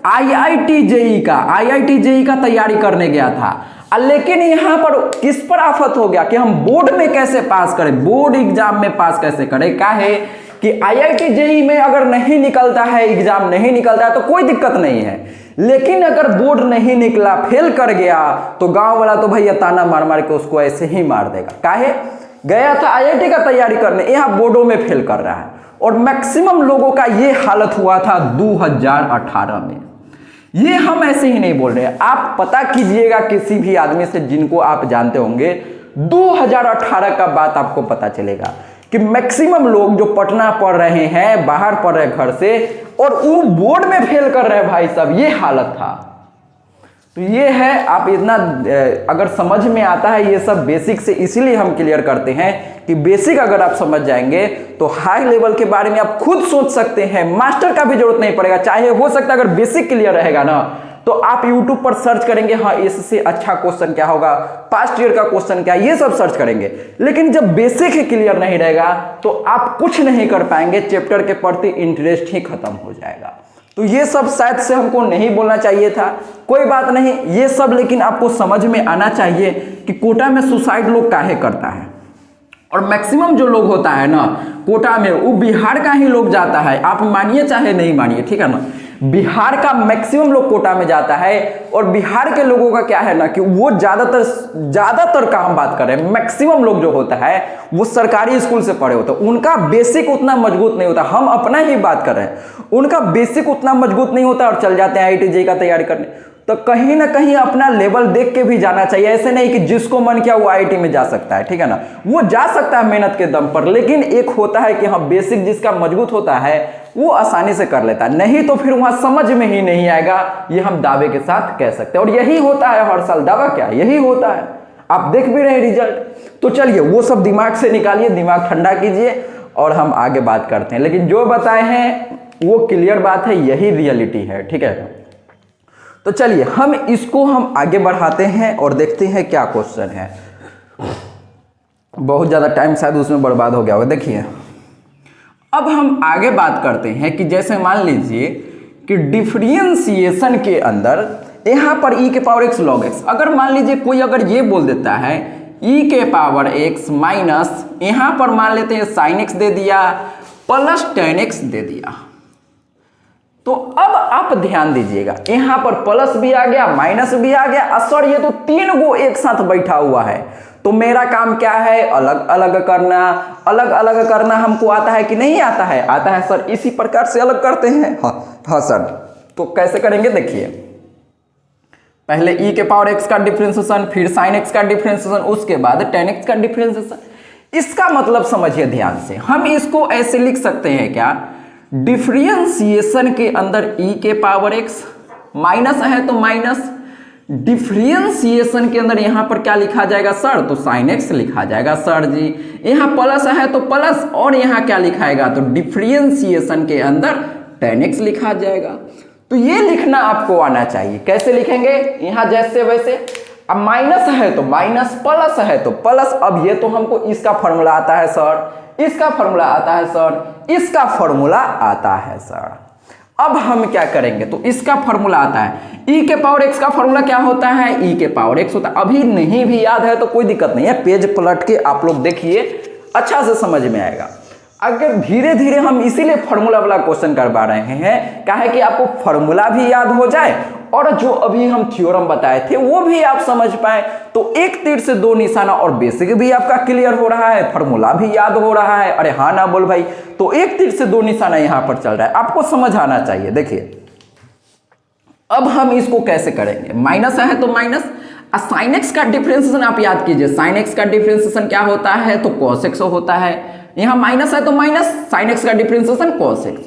IIT JEE का तैयारी करने गया था, लेकिन यहां पर किस पर आफत हो गया कि हम बोर्ड में कैसे पास करें, बोर्ड एग्जाम में पास कैसे करें। क्या है कि IIT JEE में अगर नहीं निकलता है, एग्जाम नहीं निकलता है तो कोई दिक्कत नहीं है, लेकिन अगर बोर्ड नहीं निकला, फेल कर गया, तो गांव वाला तो भैया ताना मार मार के उसको ऐसे ही मार देगा। काहे? गया था IIT का तैयारी करने, यहां बोर्डों में फेल कर रहा है। और मैक्सिमम लोगों का यह हालत हुआ था 2018 में। ये हम ऐसे ही नहीं बोल रहे हैं, आप पता कीजिएगा किसी भी आदमी से जिनको आप जानते होंगे, 2018 का बात आपको पता चलेगा कि मैक्सिमम लोग जो पटना पढ़ रहे हैं, बाहर पढ़ रहे घर से, और वो बोर्ड में फेल कर रहे हैं भाई साहब, ये हालत था। तो ये है, आप इतना अगर समझ में आता है ये सब बेसिक से, इसीलिए हम क्लियर करते हैं कि बेसिक अगर आप समझ जाएंगे तो हाई लेवल के बारे में आप खुद सोच सकते हैं, मास्टर का भी जरूरत नहीं पड़ेगा। चाहे हो सकता है अगर बेसिक क्लियर रहेगा ना, तो आप YouTube पर सर्च करेंगे, हाँ इससे अच्छा क्वेश्चन क्या होगा, पास्ट ईयर का क्वेश्चन क्या, ये सब सर्च करेंगे। लेकिन जब बेसिक ही क्लियर नहीं रहेगा तो आप कुछ नहीं कर पाएंगे, चैप्टर के प्रति इंटरेस्ट ही खत्म हो जाएगा। तो ये सब शायद से हमको नहीं बोलना चाहिए था, कोई बात नहीं, ये सब लेकिन आपको समझ में आना चाहिए कि कोटा में सुसाइड लोग काहे करता है। और मैक्सिमम जो लोग होता है ना कोटा में, वो बिहार का ही लोग जाता है, आप मानिए चाहे नहीं मानिए, ठीक है ना। बिहार का मैक्सिमम लोग कोटा में जाता है, और बिहार के लोगों का क्या है ना कि वो ज्यादातर का हम बात कर रहे हैं, मैक्सिमम लोग जो होता है वो सरकारी स्कूल से पढ़े होते हैं, उनका बेसिक उतना मजबूत नहीं होता। हम अपना ही बात कर रहे हैं, उनका बेसिक उतना मजबूत नहीं होता और चल जाते हैं IIT JEE का तैयारी करने। तो कहीं ना कहीं अपना लेवल देख के भी जाना चाहिए, ऐसे नहीं कि जिसको मन किया वो IIT में जा सकता है, ठीक है ना, वो जा सकता है मेहनत के दम पर, लेकिन एक होता है कि हाँ बेसिक जिसका मजबूत होता है वो आसानी से कर लेता है, नहीं तो फिर वहां समझ में ही नहीं आएगा, ये हम दावे के साथ कह सकते हैं। और यही होता है हर साल, दावा क्या, यही होता है, आप देख भी रहे हैं रिजल्ट। तो चलिए वो सब दिमाग से निकालिए, दिमाग ठंडा कीजिए और हम आगे बात करते हैं। लेकिन जो बताए हैं वो क्लियर बात है, यही रियलिटी है, ठीक है। तो चलिए हम आगे बढ़ाते हैं और देखते हैं क्या क्वेश्चन है। बहुत ज़्यादा टाइम शायद उसमें बर्बाद हो गया होगा। देखिए अब हम आगे बात करते हैं कि जैसे मान लीजिए कि डिफरेंशिएशन के अंदर यहाँ पर e के पावर x log x, अगर मान लीजिए कोई अगर ये बोल देता है e के पावर x माइनस, यहाँ पर मान लेते हैं sin x दे दिया प्लस tan x दे दिया, तो अब आप ध्यान दीजिएगा यहां पर प्लस भी आ गया माइनस भी आ गया, सर ये तो तीन गो एक साथ बैठा हुआ है, तो मेरा काम क्या है, अलग अलग करना। अलग अलग करना हमको आता है कि नहीं आता है, आता है सर, इसी प्रकार से अलग करते हैं। हाँ सर, तो कैसे करेंगे देखिए, पहले e के पावर x का डिफरेंशिएशन, फिर sin x का डिफरेंशिएशन, उसके बाद tan x का डिफरेंशिएशन। इसका मतलब समझिए ध्यान से, हम इसको ऐसे लिख सकते हैं क्या, डिफरेंशिएशन के अंदर e के पावर x माइनस है तो माइनस, डिफरेंशिएशन के अंदर यहां पर क्या लिखा जाएगा सर, तो sin x लिखा जाएगा सर जी, यहां प्लस है तो प्लस, और यहां क्या लिखाएगा, तो डिफरेंशिएशन के अंदर tan x लिखा जाएगा। तो ये लिखना आपको आना चाहिए, कैसे लिखेंगे, यहां जैसे वैसे। अब माइनस है तो माइनस, प्लस है तो प्लस। अब ये तो हमको इसका फॉर्मूला आता है सर, इसका फॉर्मूला आता है सर, इसका फॉर्मूला आता है सर। अब हम क्या करेंगे, तो इसका फॉर्मूला आता है, e के पावर x का फॉर्मूला क्या होता है, e के पावर x होता है। अभी नहीं भी याद है तो कोई दिक्कत नहीं है, पेज पलट के आप लोग देखिए, अच्छा से समझ में आएगा। अगर धीरे धीरे हम इसीलिए फॉर्मूला वाला क्वेश्चन करवा रहे हैं, क्या है कि आपको फॉर्मूला भी याद हो जाए और जो अभी हम थ्योरम बताए थे वो भी आप समझ पाए। तो एक तीर से दो निशाना, और बेसिक भी आपका क्लियर हो रहा है, फॉर्मूला भी याद हो रहा है। अरे हाँ ना बोल भाई, तो एक तीर से दो निशाना यहां पर चल रहा है, आपको समझ आना चाहिए। देखिए अब हम इसको कैसे करेंगे, माइनस है तो माइनस, sin x का डिफरेंशिएशन आप याद कीजिए, sin x का डिफरेंशिएशन क्या होता है, तो cos x होता है। यहां माइनस है तो माइनस, sin x का डिफरेंशिएशन cos x,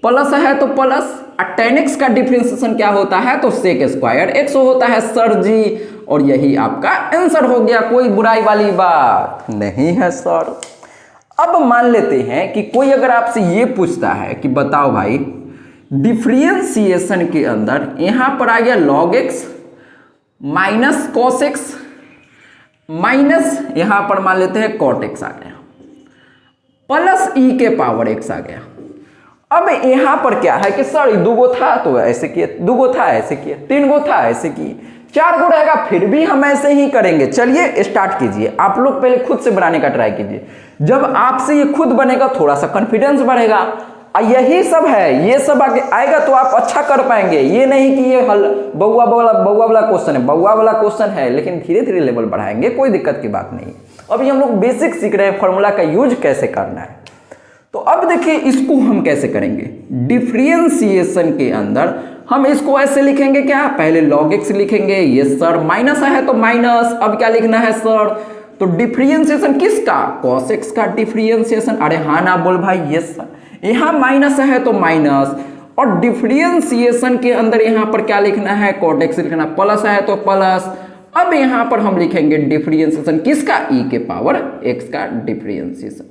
प्लस है तो प्लस, tan x का डिफरेंशिएशन क्या होता है, तो sec स्क्वायर x होता है सर जी। और यही आपका आंसर हो गया, कोई बुराई वाली बात नहीं है सर। अब मान लेते हैं कि कोई अगर आपसे ये पूछता है कि बताओ भाई डिफरेंशिएशन के अंदर यहां पर आ गया log x minus cos x minus यहां पर मान लेते हैं cot x आ गया, प्लस e के पावर x आ गया। अब यहां पर क्या है कि सर दो गो था तो ऐसे किए, दो गो था ऐसे किए, तीन गो था ऐसे किए, चार गो रहेगा फिर भी हम ऐसे ही करेंगे। चलिए स्टार्ट कीजिए, आप लोग पहले खुद से बनाने का ट्राई कीजिए, जब आपसे ये खुद बनेगा थोड़ा सा कॉन्फिडेंस बढ़ेगा। यही सब है, ये सब आगे आएगा तो आप अच्छा कर पाएंगे। ये नहीं कि ये बउआ वाला क्वेश्चन है, बउआ वाला क्वेश्चन है, लेकिन धीरे धीरे लेवल बढ़ाएंगे, कोई दिक्कत की बात नहीं। अभी हम लोग बेसिक सीख रहे हैं फॉर्मूला का यूज कैसे करना है। तो अब देखिए इसको हम कैसे करेंगे, डिफरेंशिएशन के अंदर हम इसको ऐसे लिखेंगे क्या, पहले log x लिखेंगे, ये सर माइनस है तो माइनस, अब क्या लिखना है सर, तो डिफरेंशिएशन किसका, cos x का डिफरेंशिएशन। अरे हाँ ना बोल भाई, ये सर, यहां माइनस है तो माइनस, और डिफरेंशिएशन के अंदर यहां पर क्या लिखना है, cot x लिखना, प्लस है तो प्लस। अब यहां पर हम लिखेंगे डिफरेंशिएशन किसका, e के पावर x का डिफरेंशिएशन।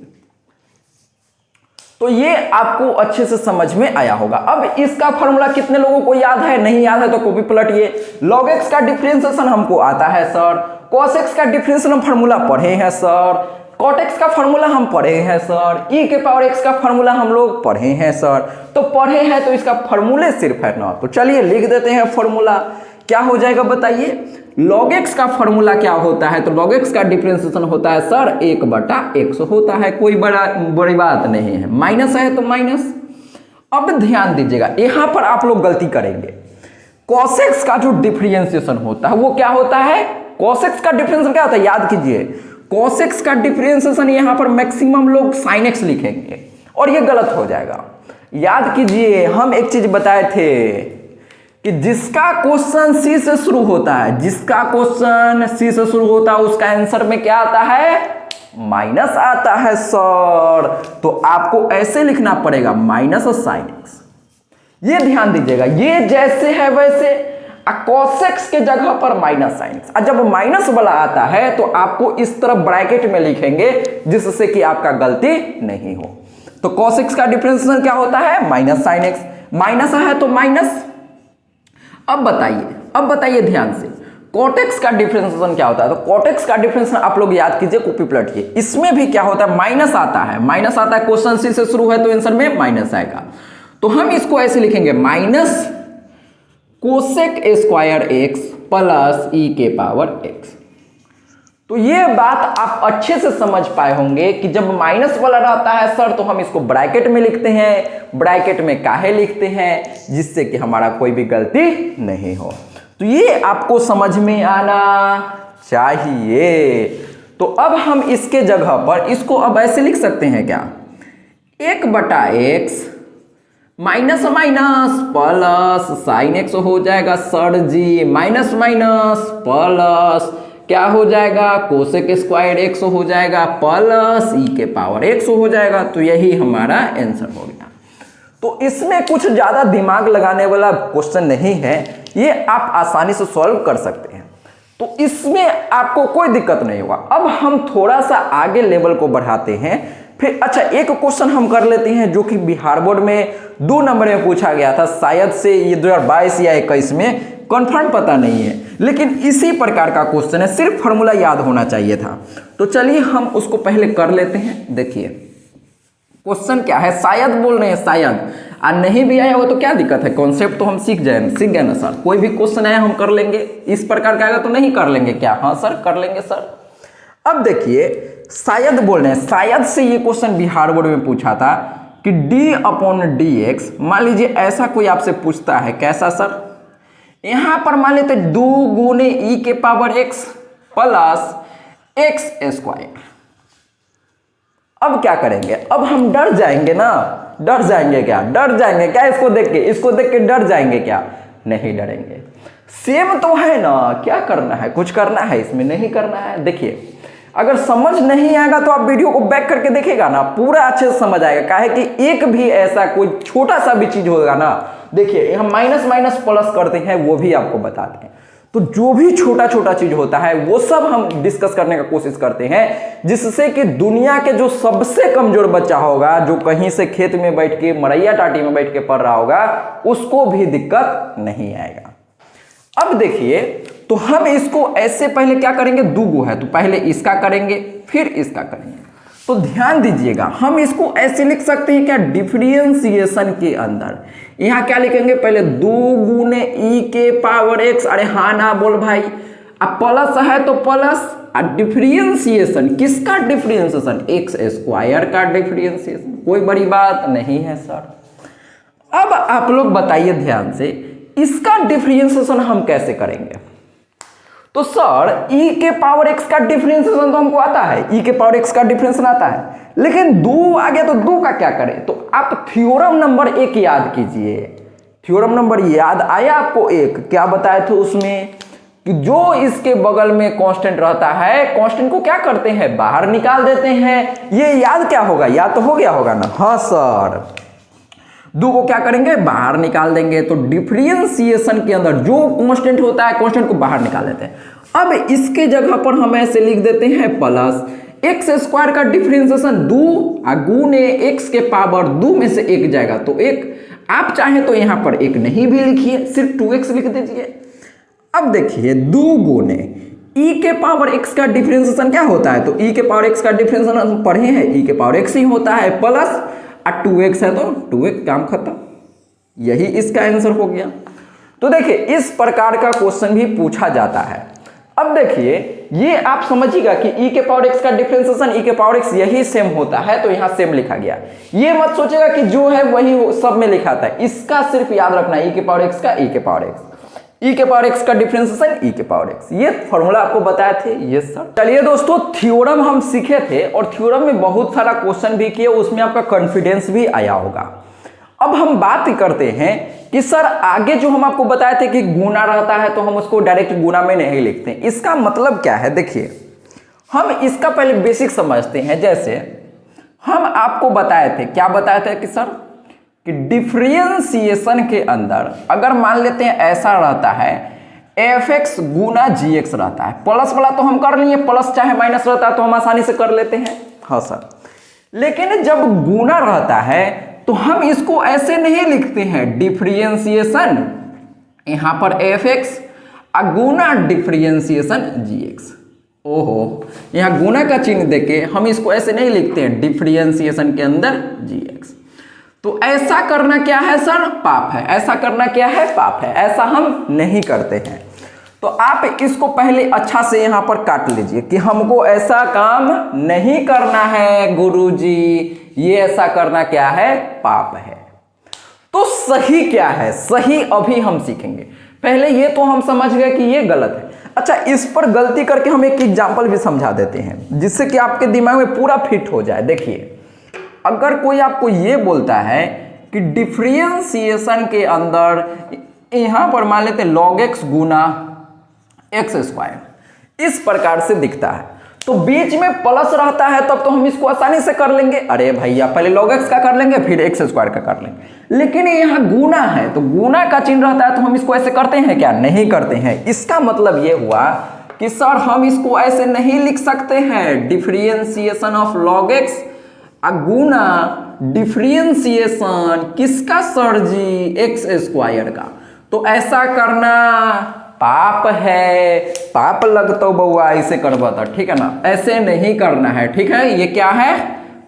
तो ये आपको अच्छे से समझ में आया होगा। अब इसका फॉर्मूला कितने लोगों को याद है, नहीं याद है तो कॉपी पलटिए। log x का डिफरेंशिएशन हमको आता है सर, cos x का डिफरेंशिएशन फॉर्मूला पढ़े हैं सर, cot x का फॉर्मूला हम पढ़े हैं सर, e के पावर x का फॉर्मूला हम लोग पढ़े हैं सर, तो पढ़े हैं तो इसका फॉर्मूले सिर्फ है ना, तो चलिए लिख देते हैं फॉर्मूला। क्या हो जाएगा बताइए, log x का फॉर्मूला क्या होता है, तो log x का डिफरेंशिएशन होता है सर 1/x होता है, कोई बड़ी बात नहीं है, माइनस है तो माइनस। अब ध्यान दीजिएगा, यहां पर आप लोग गलती करेंगे, cos x का जो डिफरेंशिएशन होता है वो क्या होता है, cos x का डिफरेंशिएशन क्या होता है, याद कीजिए cos x का डिफरेंशिएशन यहां पर मैक्सिमम लोग sin x लिखेंगे और ये गलत हो जाएगा। याद कीजिए हम एक चीज बताए थे कि जिसका क्वेश्चन सी से शुरू होता है, जिसका क्वेश्चन सी से शुरू होता है उसका आंसर में क्या आता है, माइनस आता है सर, तो आपको ऐसे लिखना पड़ेगा माइनस साइन एक्स। ये ध्यान दीजिएगा, ये जैसे है वैसे cos x के जगह पर माइनस साइन एक्स, और जब माइनस वाला आता है तो आपको इस तरफ ब्रैकेट में लिखेंगे जिससे कि आपका गलती नहीं हो। तो cos x का डिफरेंशिएशन क्या होता है, माइनस साइन एक्स, माइनस है तो माइनस। अब बताइए ध्यान से, cot x का डिफरेंशिएशन क्या होता है, तो cot x का डिफरेंशिएशन आप लोग याद कीजिए, कॉपी पलटिए, इसमें भी क्या होता है, माइनस आता है, क्वेश्चन सी से शुरू है तो आंसर में माइनस आएगा। तो हम इसको ऐसे लिखेंगे minus cosec square X plus E के पावर एक्स। तो ये बात आप अच्छे से समझ पाए होंगे कि जब माइनस वाला रहता है सर तो हम इसको ब्रैकेट में लिखते हैं, ब्रैकेट में काहे लिखते हैं, जिससे कि हमारा कोई भी गलती नहीं हो। तो ये आपको समझ में आना चाहिए। तो अब हम इसके जगह पर इसको अब ऐसे लिख सकते हैं क्या, 1/x minus minus plus sine x हो जाएगा सर जी, माइनस माइनस प्लस क्या हो जाएगा, कोसेक स्क्वायर एक्स हो जाएगा प्लस ई के पावर एक्स हो जाएगा। तो यही हमारा आंसर हो गया। तो इसमें कुछ ज्यादा दिमाग लगाने वाला क्वेश्चन नहीं है, ये आप आसानी से सॉल्व कर सकते हैं, तो इसमें आपको कोई दिक्कत नहीं होगा। अब हम थोड़ा सा आगे लेवल को बढ़ाते हैं, फिर अच्छा एक क्वेश्चन हम कर लेते हैं जो कि बिहार बोर्ड में 2 नंबर में पूछा गया था, शायद से ये 2022 या 21 में, कंफर्म पता नहीं है, लेकिन इसी प्रकार का क्वेश्चन है, सिर्फ फॉर्मूला याद होना चाहिए था। तो चलिए हम उसको पहले कर लेते हैं। देखिए क्वेश्चन क्या है, शायद बोल रहे हैं, शायद नहीं भी आया हो तो क्या दिक्कत है, कॉन्सेप्ट तो हम सीख गए ना सर, कोई भी क्वेश्चन आया हम कर लेंगे, इस प्रकार का आएगा तो नहीं कर लेंगे क्या, हाँ सर कर लेंगे सर। अब देखिए शायद बोल रहे हैं, शायद से ये क्वेश्चन बिहार बोर्ड में पूछा था कि d/dx, मान लीजिए ऐसा कोई आपसे पूछता है, कैसा सर, यहां पर मान लेते 2 गुने ई के power x plus x square. अब क्या करेंगे, अब हम डर जाएंगे ना, डर जाएंगे क्या इसको देख के डर जाएंगे क्या, नहीं डरेंगे, सेम तो है ना, क्या करना है, कुछ करना है इसमें, नहीं करना है। देखिए अगर समझ नहीं आएगा तो आप वीडियो को बैक करके देखेगा ना, पूरा अच्छे से समझ आएगा, काहे कि एक भी ऐसा कोई छोटा सा भी चीज होगा ना, देखिए हम माइनस माइनस प्लस करते हैं वो भी आपको बताते हैं, तो जो भी छोटा छोटा चीज होता है वो सब हम डिस्कस करने का कोशिश करते हैं, जिससे कि दुनिया के जो सबसे कमजोर बच्चा होगा, जो कहीं से खेत में बैठ के मरैया टाटी में बैठ के पढ़ रहा होगा, उसको भी दिक्कत नहीं आएगा। अब देखिए तो हम इसको ऐसे पहले क्या करेंगे, 2 गो है तो पहले इसका करेंगे फिर इसका करेंगे। तो ध्यान दीजिएगा, हम इसको ऐसे लिख सकते हैं क्या, डिफरेंशिएशन के अंदर यहां क्या लिखेंगे, पहले 2 गुने ई के पावर एक्स, अरे हाँ ना बोल भाई, अब प्लस है तो प्लस, डिफरेंशिएशन किसका, डिफरेंशिएशन एक्स स्क्वायर का डिफरेंशिएशन, कोई बड़ी बात नहीं है सर। अब आप लोग बताइए ध्यान से, इसका डिफरेंशिएशन हम कैसे करेंगे, तो सर e के पावर x का डिफरेंशिएशन तो हमको आता है, e के पावर x का डिफरेंशिएशन आता है, लेकिन 2 आ गया तो 2 का क्या करें, तो आप थ्योरम नंबर 1 याद कीजिए। थ्योरम नंबर याद आया आपको, 1 क्या बताए थे उसमें कि जो इसके बगल में कांस्टेंट रहता है, कांस्टेंट को क्या करते हैं, बाहर निकाल देते हैं। ये याद क्या होगा, याद तो हो गया होगा ना, हाँ सर, 2 को क्या करेंगे, बाहर निकाल देंगे। तो डिफरेंशिएशन के अंदर जो कांस्टेंट होता है, कांस्टेंट को बाहर निकाल देते हैं। अब इसके जगह पर हम ऐसे लिख देते हैं प्लस एक्स स्क्वायर का डिफरेंशिएशन 2 गुने एक्स के पावर 2 में से 1 जाएगा तो 1, आप चाहें तो यहां पर 1 नहीं भी लिखिए, सिर्फ 2x लिख दीजिए। अब देखिए 2 गुने e के पावर x का डिफरेंशिएशन क्या होता है, तो e के पावर x का डिफरेंशिएशन हम पढ़े हैं, e के पावर x ही होता है प्लस 2x है तो 2x, काम खत्म, यही इसका आंसर हो गया। तो देखिए इस प्रकार का क्वेश्चन भी पूछा जाता है। अब देखिए ये आप समझिएगा कि e के पावर x का डिफरेंशिएशन e के पावर x यही सेम होता है, तो यहां सेम लिखा गया। ये मत सोचेगा कि जो है वही सब में लिखा था, इसका सिर्फ याद रखना e के पावर x का e के पावर x, e के पावर x का डिफरेंशिएशन e के पावर x, ये फॉर्मूला आपको बताए थे ये सर। चलिए दोस्तों थ्योरम हम सीखे थे और थ्योरम में बहुत सारा क्वेश्चन भी किए, उसमें आपका कॉन्फिडेंस भी आया होगा। अब हम बात करते हैं कि सर आगे जो हम आपको बताए थे कि गुना रहता है तो हम उसको डायरेक्ट गुना में नहीं लिखते, इसका मतलब क्या है। देखिए हम इसका पहले बेसिक समझते हैं। जैसे हम आपको बताए थे, क्या बताए थे कि सर कि डिफरेंशिएशन के अंदर अगर मान लेते हैं ऐसा रहता है fx गुना gx रहता है, प्लस वाला तो हम कर लिए, प्लस चाहे माइनस रहता है तो हम आसानी से कर लेते हैं, हाँ सर। लेकिन जब गुना रहता है तो हम इसको ऐसे नहीं लिखते हैं, डिफरेंशिएशन यहां पर fx गुना डिफरेंशिएशन gx। ओहो, यहां गुना का चिन्ह देके हम इसको ऐसे नहीं लिखते हैं, डिफरेंशिएशन के अंदर gx। तो ऐसा करना क्या है सर, पाप है। ऐसा करना क्या है, पाप है, ऐसा हम नहीं करते हैं। तो आप इसको पहले अच्छा से यहां पर काट लीजिए कि हमको ऐसा काम नहीं करना है गुरुजी, ये ऐसा करना क्या है, पाप है। तो सही क्या है, सही अभी हम सीखेंगे। पहले ये तो हम समझ गए कि ये गलत है। अच्छा, इस पर गलती करके हम एक एग्जाम्पल भी समझा देते हैं जिससे कि आपके दिमाग में पूरा फिट हो जाए। देखिए अगर कोई आपको ये बोलता है कि डिफरेंशिएशन के अंदर यहां पर मान लेते log x गुना एक्स स्क्वायर, इस प्रकार से दिखता है, तो बीच में प्लस रहता है तब तो हम इसको आसानी से कर लेंगे, अरे भैया पहले log x का कर लेंगे फिर एक्स स्क्वायर का कर लेंगे। लेकिन यहाँ गुना है तो गुना का चिन्ह रहता है तो हम इसको ऐसे करते हैं क्या, नहीं करते हैं। इसका मतलब ये हुआ कि सर हम इसको ऐसे नहीं लिख सकते हैं, differentiation of log x Guna differentiation किसका सर जी, एक्स स्क्वायर का। तो ऐसा करना पाप है, पाप लगता बउआ ऐसे करवा था, ठीक है ना, ऐसे नहीं करना है, ठीक है। ये क्या है,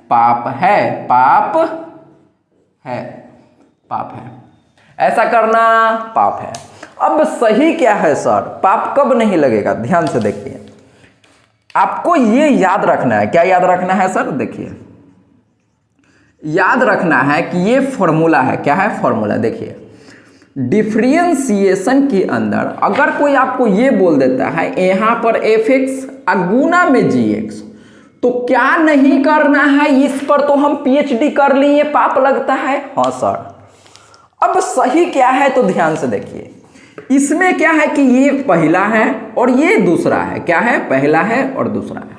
पाप है, पाप है, पाप है, ऐसा करना पाप है। अब सही क्या है सर, पाप कब नहीं लगेगा, ध्यान से देखिए। आपको ये याद रखना है, क्या याद रखना है सर, देखिए याद रखना है कि ये फॉर्मूला है, क्या है फॉर्मूला। देखिए डिफरेंशिएशन के अंदर अगर कोई आपको ये बोल देता है यहां पर fx गुना में gx, तो क्या नहीं करना है, इस पर तो हम PhD कर लिए, पाप लगता है, हाँ सर। अब सही क्या है तो ध्यान से देखिए, इसमें क्या है कि ये पहला है और ये दूसरा है, क्या है, पहला है और दूसरा है।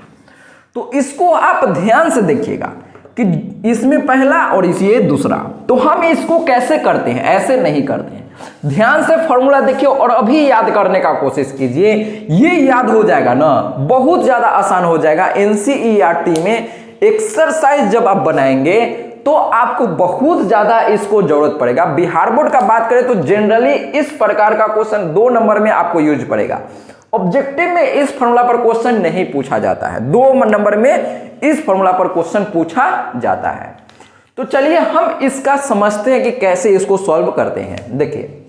तो इसको आप ध्यान से देखिएगा कि इसमें पहला और ये दूसरा, तो हम इसको कैसे करते हैं, ऐसे नहीं करते हैं। ध्यान से फॉर्मूला देखिए और अभी याद करने का कोशिश कीजिए, ये याद हो जाएगा ना, बहुत ज्यादा आसान हो जाएगा। NCERT में एक्सरसाइज जब आप बनाएंगे तो आपको बहुत ज्यादा इसको जरूरत पड़ेगा। बिहार बोर्ड का बात करें तो जनरली इस प्रकार का क्वेश्चन 2 नंबर में आपको यूज पड़ेगा। ऑब्जेक्टिव में इस फॉर्मूला पर क्वेश्चन नहीं पूछा जाता है, 2 नंबर में इस फॉर्मूला पर क्वेश्चन पूछा जाता है। तो चलिए हम इसका समझते हैं कि कैसे इसको सॉल्व करते हैं। देखिए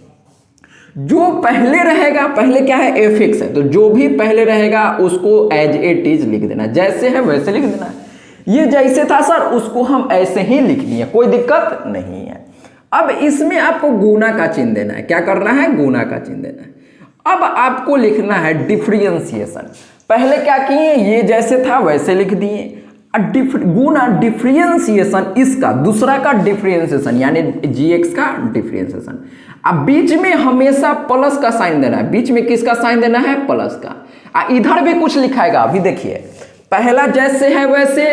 जो पहले रहेगा, पहले क्या है, fx है, तो जो भी पहले रहेगा उसको एज इट इज लिख देना, जैसे है वैसे लिख देना। ये जैसे था सर उसको हम ऐसे ही लिख लिए, कोई दिक्कत नहीं है। अब इसमें आपको गुना का चिन्ह देना है, क्या करना है, गुना का चिन्ह देना है। अब आपको लिखना है डिफरेंशिएशन, पहले क्या किए, ये जैसे था वैसे लिख दिए, गुना डिफरेंशिएशन इसका, दूसरा का डिफरेंशिएशन यानी gx का डिफरेंशिएशन। अब बीच में हमेशा प्लस का साइन देना है, बीच में किसका साइन देना है, प्लस का। इधर भी कुछ लिखाएगा, अभी देखिए पहला जैसे है वैसे,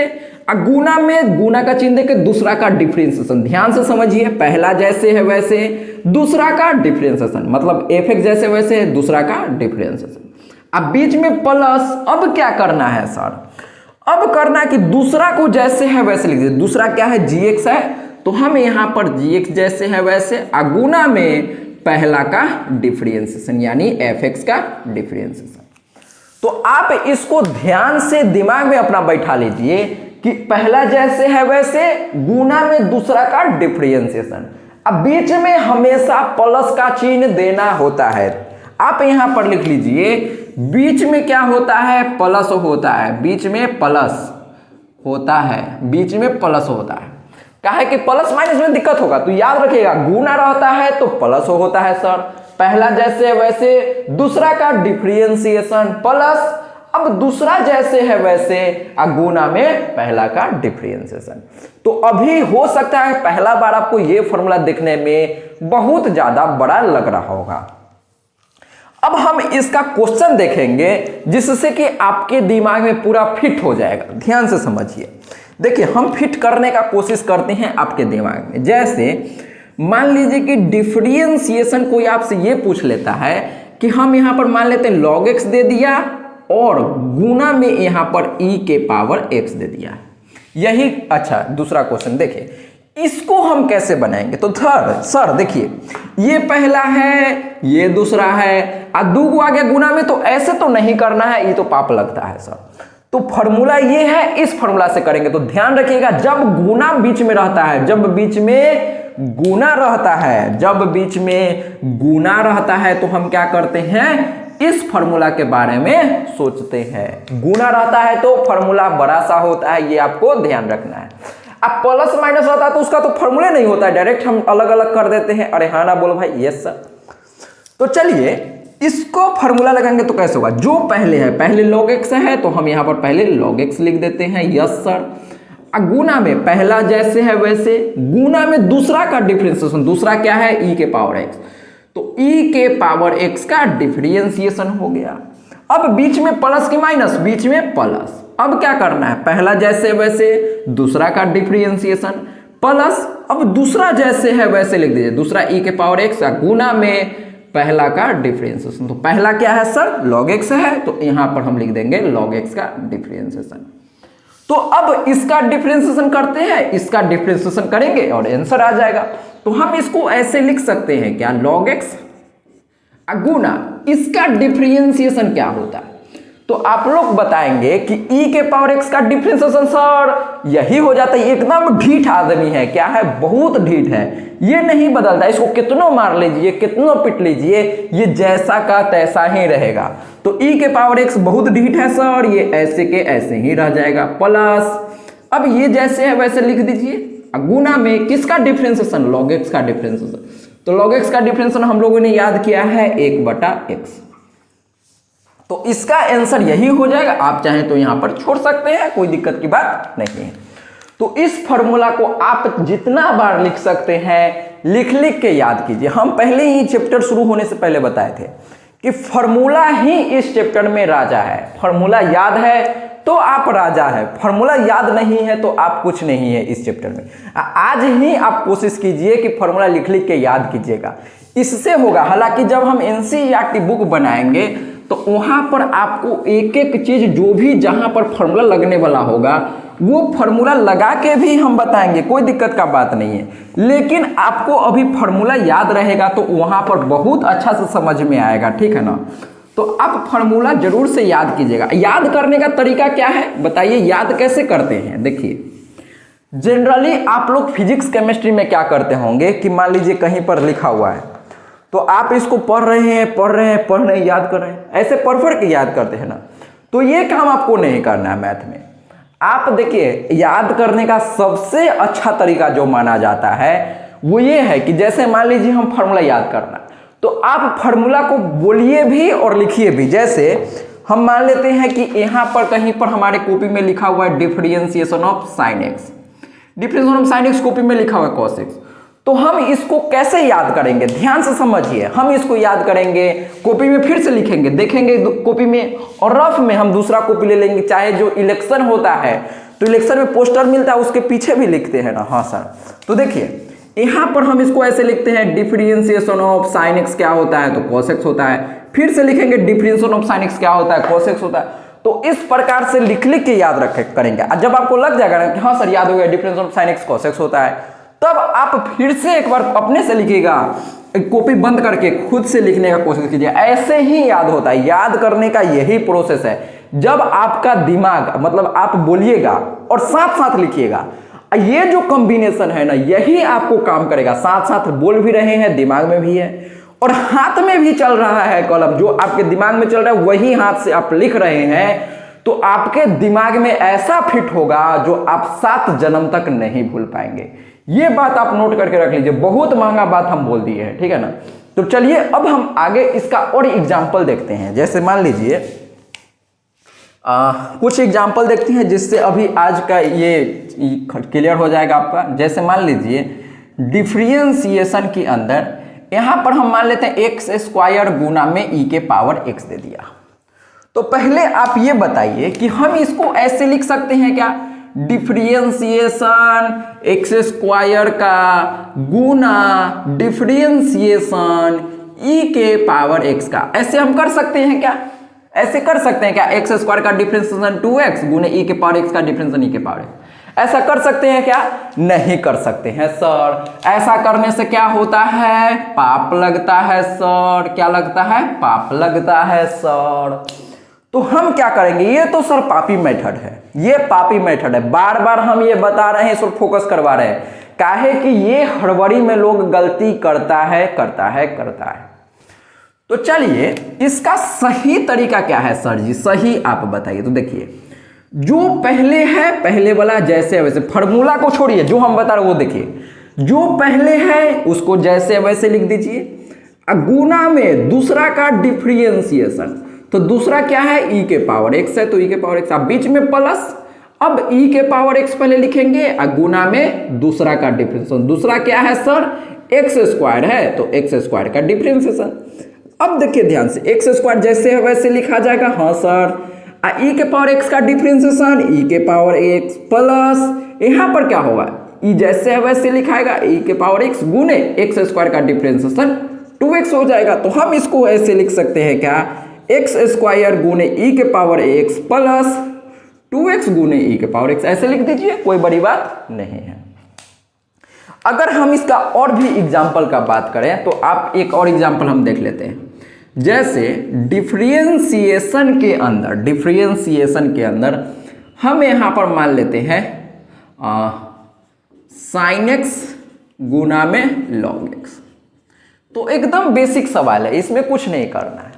गुना में गुना का चिन्ह देके दूसरा का डिफरेंशिएशन, ध्यान से समझिए, पहला जैसे है वैसे, दूसरा का डिफरेंशिएशन, मतलब fx जैसे वैसे, दूसरा का डिफरेंशिएशन। अब बीच में प्लस। अब क्या करना है सर, अब करना है कि दूसरा को जैसे है वैसे लिख दीजिए। दूसरा क्या है, gx है, तो हम यहां पर gx जैसे है वैसे, गुना में पहला का डिफरेंशिएशन यानी fx का डिफरेंशिएशन। तो आप इसको ध्यान से दिमाग में अपना बैठा लीजिए कि पहला जैसे है वैसे गुना में दूसरा का डिफरेंशिएशन। अब बीच में हमेशा प्लस का चिन्ह देना होता है। आप यहां पर लिख लीजिए, बीच में क्या होता है, प्लस होता है, बीच में प्लस होता है, बीच में प्लस होता है। काहे कि प्लस माइनस में दिक्कत होगा, तो याद रखिएगा गुना रहता है तो प्लस होता है सर। पहला जैसे वैसे दूसरा का डिफरेंशिएशन प्लस, अब दूसरा जैसे है वैसे गुना में पहला का डिफरेंशिएशन। तो अभी हो सकता है पहला बार आपको यह फॉर्मूला देखने में बहुत ज्यादा बड़ा लग रहा होगा। अब हम इसका क्वेश्चन देखेंगे जिससे कि आपके दिमाग में पूरा फिट हो जाएगा। ध्यान से समझिए, देखिए हम फिट करने का कोशिश करते हैं आपके दिमाग में। जैसे मान लीजिए कि डिफरेंशिएशन कोई आपसे ये पूछ लेता है कि हम यहां पर मान लेते हैं log x दे दिया और गुना में यहां पर e के पावर x दे दिया, यही। अच्छा दूसरा क्वेश्चन देखिए, इसको हम कैसे बनाएंगे। तो सर देखिए, ये पहला है, ये दूसरा है, दो को आगे गुना में, तो ऐसे तो नहीं करना है, ये तो पाप लगता है सर। तो फॉर्मूला ये है, इस फॉर्मूला से करेंगे। तो ध्यान रखिएगा, जब गुना बीच में रहता है, जब बीच में गुना रहता है, जब बीच में गुना रहता है तो हम क्या करते हैं, इस फॉर्मूला के बारे में सोचते हैं। गुना रहता है तो फॉर्मूला बड़ा सा होता है, ये आपको ध्यान रखना है। अब प्लस माइनस रहता है तो उसका तो फॉर्मूला नहीं होता है, डायरेक्ट हम अलग अलग कर देते हैं। अरे हाँ ना बोलो भाई, यस सर। तो चलिए इसको फॉर्मूला लगाएंगे तो कैसे होगा, जो पहले है, पहले log x है तो हम यहां पर पहले log x लिख देते हैं, यस सर। गुना में पहला जैसे है वैसे, गुना में दूसरा का डिफरेंशिएशन, दूसरा क्या है, e के पावर x, तो e के पावर x का डिफरेंशिएशन हो गया। अब बीच में प्लस की माइनस, बीच में प्लस। अब क्या करना है, पहला जैसे वैसे दूसरा का डिफरेंशिएशन प्लस, अब दूसरा जैसे है वैसे लिख दीजिए, दूसरा e के पावर x गुना में पहला का डिफरेंशिएशन। तो पहला क्या है सर, log x है, तो यहां पर हम लिख देंगे log x का डिफरेंशिएशन। तो अब इसका डिफरेंशिएशन करते हैं, इसका डिफरेंशिएशन करेंगे और आंसर आ जाएगा। तो हम इसको ऐसे लिख सकते हैं, क्या, log x गुना इसका डिफरेंशिएशन क्या होता है। तो आप लोग बताएंगे कि e के पावर x का डिफरेंशिएशन सर यही हो जाता है। एकदम ढीठ आदमी है, क्या है, बहुत ढीठ है, ये नहीं बदलता। इसको कितनों मार लीजिए, कितनों पिट लीजिए, ये जैसा का तैसा ही रहेगा। तो e के पावर x बहुत ढीठ है सर, ये ऐसे के ऐसे ही रह जाएगा प्लस। अब ये जैसे है वैसे लिख दीजिए, गुना में किसका डिफरेंशिएशन, log x का डिफरेंशिएशन। तो log x का डिफरेंशिएशन हम लोगों ने याद किया है 1/x। तो इसका आंसर यही हो जाएगा। आप चाहें तो यहां पर छोड़ सकते हैं, कोई दिक्कत की बात नहीं है। तो इस फॉर्मूला को आप जितना बार लिख सकते हैं, लिख लिख के याद कीजिए। हम पहले ही चैप्टर शुरू होने से पहले बताए थे कि फॉर्मूला ही इस चैप्टर में राजा है। फॉर्मूला याद है तो आप राजा है, फॉर्मूला याद नहीं है तो आप कुछ नहीं है इस चैप्टर में। आज ही आप कोशिश कीजिए कि फॉर्मूला लिख लिख के याद कीजिएगा, इससे होगा। हालांकि जब हम एनसीईआरटी बुक बनाएंगे तो वहां पर आपको एक एक चीज, जो भी जहां पर फॉर्मूला लगने वाला होगा, वो फॉर्मूला लगा के भी हम बताएंगे, कोई दिक्कत का बात नहीं है। लेकिन आपको अभी फॉर्मूला याद रहेगा तो वहां पर बहुत अच्छा से समझ में आएगा, ठीक है ना। तो आप फॉर्मूला जरूर से याद कीजिएगा। याद करने का तरीका क्या है बताइए, याद कैसे करते हैं। देखिए जनरली आप लोग फिजिक्स केमिस्ट्री में क्या करते होंगे कि मान लीजिए कहीं पर लिखा हुआ है तो आप इसको पढ़ रहे हैं, याद कर रहे हैं, ऐसे पढ़ के याद करते हैं ना। तो ये काम आपको नहीं करना है मैथ में। आप देखिए याद करने का सबसे अच्छा तरीका जो माना जाता है वो ये है कि जैसे मान लीजिए हम फार्मूला याद करना, तो आप फार्मूला को बोलिए भी और लिखिए भी। जैसे हम मान लेते हैं कि यहाँ पर कहीं पर हमारे कॉपी में लिखा हुआ है differentiation of sine x, differentiation of sine x copy में लिखा हुआ है कॉस एक्स। तो हम इसको कैसे याद करेंगे, ध्यान से समझिए। हम इसको याद करेंगे, कॉपी में फिर से लिखेंगे, देखेंगे कॉपी में, और रफ में हम दूसरा कॉपी ले लेंगे। चाहे जो इलेक्शन होता है तो इलेक्शन में पोस्टर मिलता है, उसके पीछे भी लिखते हैं ना। हाँ सर, तो देखिए यहाँ पर हम इसको ऐसे लिखते हैं, डिफरेंशिएशन ऑफ साइन एक्स क्या होता है, तो कॉस एक्स होता है। फिर से लिखेंगे डिफरेंशिएशन ऑफ साइन एक्स क्या होता है, कॉस एक्स होता है। तो इस प्रकार से लिख लिख के याद करेंगे। जब आपको लग जाएगा ना कि हाँ सर याद हो गया differentiation of sine x cos x होता है, तब आप फिर से एक बार अपने से लिखिएगा कॉपी बंद करके खुद से लिखने का कोशिश कीजिए, ऐसे ही याद होता है। याद करने का यही प्रोसेस है, जब आपका दिमाग मतलब आप बोलिएगा और साथ साथ लिखिएगा, ये जो कॉम्बिनेशन है ना, यही आपको काम करेगा। साथ साथ बोल भी रहे हैं, दिमाग में भी है और हाथ में भी चल रहा है कलम। जो आपके दिमाग में चल रहा है वही हाथ से आप लिख रहे हैं, तो आपके दिमाग में ऐसा फिट होगा जो आप 7 जन्म तक नहीं भूल पाएंगे। ये बात आप नोट करके रख लीजिए, बहुत महंगा बात हम बोल दिए हैं, ठीक है ना। तो चलिए अब हम आगे इसका और एग्जाम्पल देखते हैं। जैसे मान लीजिए कुछ एग्जाम्पल देखते हैं जिससे अभी आज का ये क्लियर हो जाएगा आपका। जैसे मान लीजिए डिफरेंशिएशन के अंदर यहां पर हम मान लेते हैं एक्स स्क्वायर गुना में ई के पावर एक्स दे दिया। तो पहले आप ये बताइए कि हम इसको ऐसे लिख सकते हैं क्या, डिफरेंशिएशन एक्स स्क्वायर का गुना डिफरेंशिएशन ई के पावर एक्स का, ऐसे हम कर सकते हैं क्या? ऐसे कर सकते हैं क्या? एक्स स्क्वायर का डिफरेंशिएशन 2x गुने ई के पावर एक्स का डिफरेंशिएशन ई के पावर एक्स, ऐसा कर सकते हैं क्या? नहीं कर सकते हैं सर। ऐसा करने से क्या होता है? पाप लगता है सर। क्या लगता है? पाप लगता है सर। तो हम क्या करेंगे? ये तो सर पापी मेथड है, ये पापी मेथड है। बार बार हम ये बता रहे हैं, इस पर फोकस करवा रहे हैं, काहे कि ये हड़बड़ी में लोग गलती करता है। तो चलिए इसका सही तरीका क्या है सर जी? सही आप बताइए। तो देखिए जो पहले है, पहले वाला जैसे वैसे, फॉर्मूला को छोड़िए, जो हम बता रहे वो देखिए। जो पहले है उसको जैसे वैसे लिख दीजिए, गुना में दूसरा का डिफरेंशिएशन, तो दूसरा क्या है? ई के पावर एक्स है, तो ई के पावर एक्स, अब बीच में प्लस, अब ई के पावर एक्स पहले लिखेंगे, गुना में दूसरा का डिफरेंशिएशन। दूसरा क्या है सर? एक्स स्क्वायर है, तो एक्स स्क्वायर का डिफरेंशिएशन। अब देखिए ध्यान से, एक्स स्क्वायर जैसे है वैसे लिखा जाएगा, हाँ सर। ई के पावर एक्स का डिफरेंशिएशन ई के पावर एक्स प्लस, यहां पर क्या होगा? ई जैसे है वैसे लिखाएगा, ई के पावर एक्स गुने एक्स स्क्वायर का डिफरेंशिएशन 2x हो जाएगा। तो हम इसको ऐसे लिख सकते हैं क्या? एक्स स्क्वायर गुने ई के पावर एक्स प्लस 2x गुने ई के पावर एक्स, ऐसे लिख दीजिए, कोई बड़ी बात नहीं है। अगर हम इसका और भी एग्जाम्पल का बात करें तो आप एक और एग्जाम्पल हम देख लेते हैं। जैसे डिफरेंशिएशन के अंदर हम यहां पर मान लेते हैं साइन एक्स गुना में लॉग एक्स। तो एकदम बेसिक सवाल है, इसमें कुछ नहीं करना है।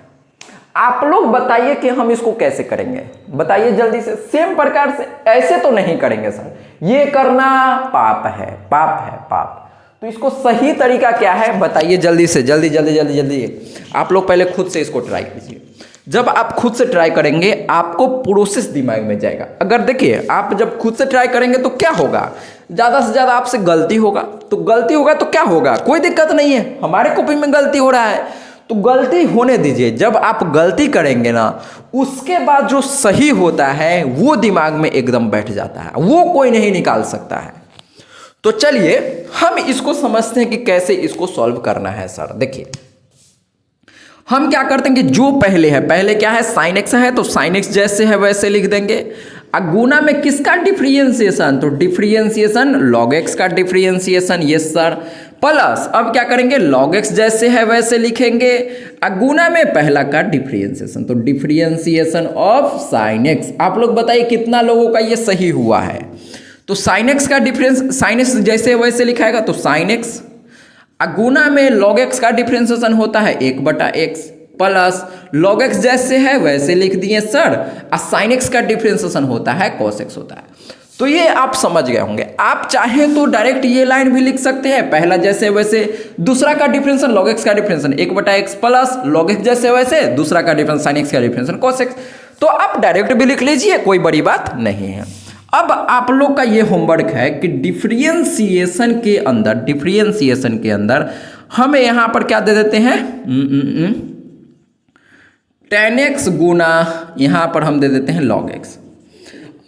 आप लोग बताइए कि हम इसको कैसे करेंगे, बताइए जल्दी से। सेम प्रकार से ऐसे तो नहीं करेंगे सर, ये करना पाप है, पाप। तो इसको सही तरीका क्या है बताइए जल्दी से, जल्दी। आप लोग पहले खुद से इसको ट्राई कीजिए। जब आप खुद से ट्राई करेंगे आपको प्रोसेस दिमाग में जाएगा। अगर देखिए आप जब खुद से ट्राई करेंगे तो क्या होगा? ज़्यादा से ज़्यादा आपसे गलती होगा, तो क्या होगा? कोई दिक्कत नहीं है, हमारे कॉपी में गलती हो रहा है तो गलती होने दीजिए। जब आप गलती करेंगे ना, उसके बाद जो सही होता है वो दिमाग में एकदम बैठ जाता है, वो कोई नहीं निकाल सकता है। तो चलिए हम इसको समझते हैं कि कैसे इसको सॉल्व करना है सर। देखिए हम क्या करते हैं कि जो पहले है, पहले क्या है? साइन एक्स है, तो साइन एक्स जैसे है वैसे लिख देंगे। गुना में किसका डिफरेंशिएशन? तो डिफरेंशिएशन लॉग एक्स का डिफरेंशिएशन, यस सर। प्लस अब क्या करेंगे? लॉग एक्स जैसे है वैसे लिखेंगे, गुना में पहला का डिफरेंशिएशन, तो डिफरेंशिएशन ऑफ साइन एक्स। आप लोग बताइए कितना लोगों का ये सही हुआ है? तो साइन एक्स का डिफरेंस, साइन एक्स जैसे वैसे लिखाएगा, तो साइन एक्स गुना में लॉग एक्स का डिफरेंशिएशन होता है 1/x प्लस लॉग एक्स जैसे है वैसे लिख दिए सर, और साइन एक्स का डिफरेंशिएशन होता है cos x होता है। तो ये आप समझ गए होंगे। आप चाहें तो डायरेक्ट ये लाइन भी लिख सकते हैं, पहला जैसे वैसे, दूसरा का डिफरेंशिएशन लॉग एक्स का differentiation 1/x plus log x जैसे वैसे, दूसरा का डिफरेंस साइन एक्स का डिफरेंशिएशन cos x। तो आप डायरेक्ट भी लिख लीजिए, कोई बड़ी बात नहीं है। अब आप लोग का ये होमवर्क है कि डिफरेंशिएशन के अंदर हमें यहां पर क्या दे देते हैं? tan x गुना यहां पर हम दे देते हैं log x।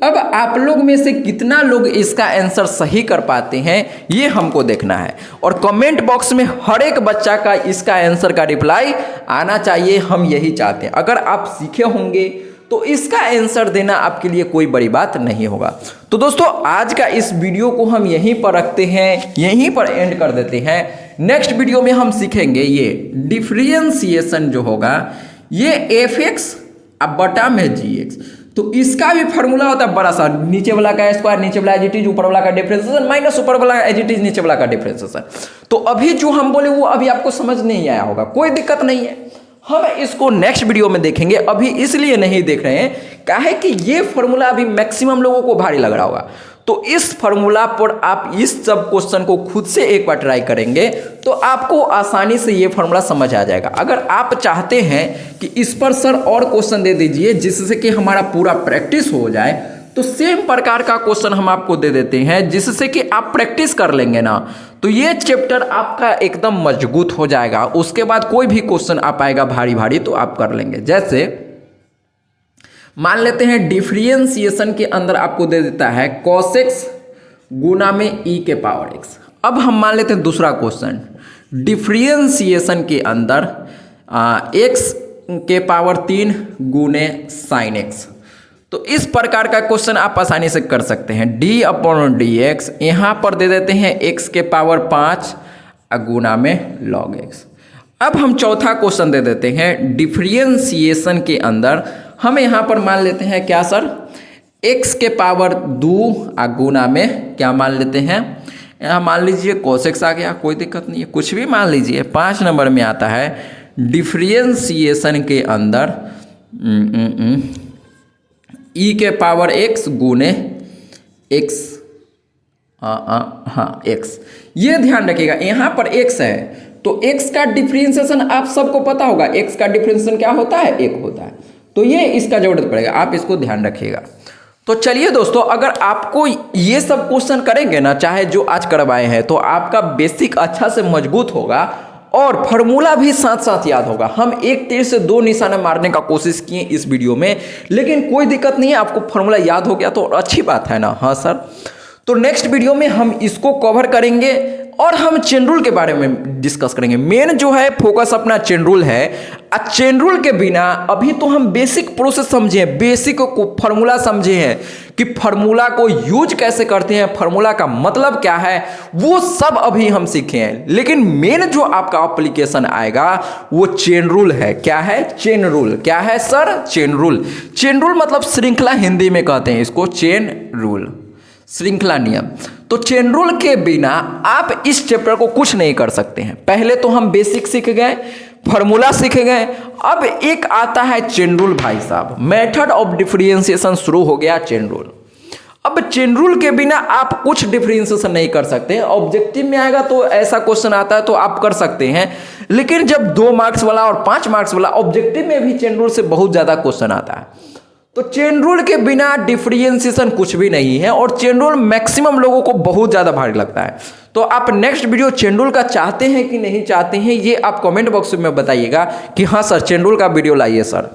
अब आप लोग में से कितना लोग इसका आंसर सही कर पाते हैं ये हमको देखना है, और कमेंट बॉक्स में हर एक बच्चा का इसका आंसर का रिप्लाई आना चाहिए, हम यही चाहते हैं। अगर आप सीखे होंगे तो इसका आंसर देना आपके लिए कोई बड़ी बात नहीं होगा। तो दोस्तों आज का इस वीडियो को हम यहीं पर रखते हैं, यहीं पर एंड कर देते हैं। नेक्स्ट वीडियो में हम सीखेंगे ये डिफरेंशिएशन जो होगा ये एफ एक्स अब बटा में जी एक्स, तो इसका भी फार्मूला होता है बड़ा सा, नीचे वाला का स्क्वायर, नीचे वाला एज इट इज, ऊपर वाला का डिफरेंशिएशन माइनस ऊपर वाला एज इट इज, नीचे वाला का डिफरेंशिएशन। तो अभी जो हम बोले वो अभी आपको समझ नहीं आया होगा, कोई दिक्कत नहीं है, हम इसको नेक्स्ट वीडियो में देखेंगे। अभी इसलिए नहीं देख रहे हैं काहे कि ये फार्मूला अभी मैक्सिमम लोगों को भारी लग रहा होगा, तो इस फार्मूला पर आप इस सब क्वेश्चन को खुद से एक बार ट्राई करेंगे तो आपको आसानी से ये फार्मूला समझ आ जाएगा। अगर आप चाहते हैं कि इस पर सर और क्वेश्चन दे दीजिए जिससे कि हमारा पूरा प्रैक्टिस हो जाए, तो सेम प्रकार का क्वेश्चन हम आपको दे देते हैं जिससे कि आप प्रैक्टिस कर लेंगे ना, तो ये चैप्टर आपका एकदम मजबूत हो जाएगा। उसके बाद कोई भी क्वेश्चन आ पाएगा भारी भारी तो आप कर लेंगे। जैसे मान लेते हैं डिफरेंशिएशन के अंदर आपको दे देता है cos x गुना में e के पावर x। अब हम मान लेते हैं दूसरा क्वेश्चन, डिफरेंशिएशन के अंदर x के पावर 3 गुने साइन x। तो इस प्रकार का क्वेश्चन आप आसानी से कर सकते हैं। d अपॉन डी एक्स, यहाँ पर दे देते हैं x के पावर 5 गुना में log x। अब हम चौथा क्वेश्चन दे देते हैं डिफरेंशिएशन के अंदर, हम यहाँ पर मान लेते हैं क्या सर, x के पावर 2 गुना में क्या मान लेते हैं, यहाँ मान लीजिए cos x आ गया, कोई दिक्कत नहीं है, कुछ भी मान लीजिए। 5 नंबर में आता है डिफरेंशिएशन के अंदर e के पावर x गुने x, हाँ x, ये ध्यान रखिएगा यहाँ पर x है तो x का डिफरेंशिएशन आप सबको पता होगा, x का डिफरेंशिएशन क्या होता है, 1 होता है, तो ये इसका जरूरत पड़ेगा, आप इसको ध्यान रखिएगा। तो चलिए दोस्तों, अगर आपको ये सब क्वेश्चन करेंगे ना, चाहे जो आज करवाए हैं, तो आपका बेसिक अच्छा से मजबूत होगा और फार्मूला भी साथ साथ याद होगा। हम एक तीर से 2 निशाना मारने का कोशिश किए इस वीडियो में, लेकिन कोई दिक्कत नहीं है, आपको फार्मूला याद हो गया तो अच्छी बात है ना। हाँ सर, तो नेक्स्ट वीडियो में हम इसको कवर करेंगे और हम चेन रूल के बारे में डिस्कस करेंगे। मेन जो है फोकस अपना चेन रूल है। चेन रूल के बिना अभी तो हम बेसिक प्रोसेस समझे हैं, बेसिक को फार्मूला समझे हैं कि फार्मूला को यूज कैसे करते हैं, फार्मूला का मतलब क्या है, वो सब अभी हम सीखे हैं। लेकिन मेन जो आपका एप्लीकेशन आएगा वो चेन रूल है। क्या है? Chain rule. क्या है sir? Chain rule. Chain rule मतलब श्रृंखला, हिंदी में कहते हैं इसको चेन रूल, श्रृंखला नियम। तो चेन रूल के बिना आप इस चैप्टर को कुछ नहीं कर सकते हैं। पहले तो हम बेसिक सीख गए, फार्मूला सीख गए, अब एक आता है चेन रूल भाई साहब, मेथड ऑफ डिफरेंशिएशन शुरू हो गया चेन रूल। अब चेन रूल के बिना आप कुछ डिफरेंशिएशन नहीं कर सकते। ऑब्जेक्टिव में आएगा तो ऐसा क्वेश्चन आता है तो आप कर सकते हैं, लेकिन जब 2 मार्क्स वाला और 5 मार्क्स वाला, ऑब्जेक्टिव में भी चेन रूल से बहुत ज्यादा क्वेश्चन आता है। तो चेन रूल के बिना डिफरेंशिएशन कुछ भी नहीं है और चेन रूल मैक्सिमम लोगों को बहुत ज़्यादा भारी लगता है। तो आप नेक्स्ट वीडियो चेन रूल का चाहते हैं कि नहीं चाहते हैं, ये आप कमेंट बॉक्स में बताइएगा कि हाँ सर चेन रूल का वीडियो लाइए सर।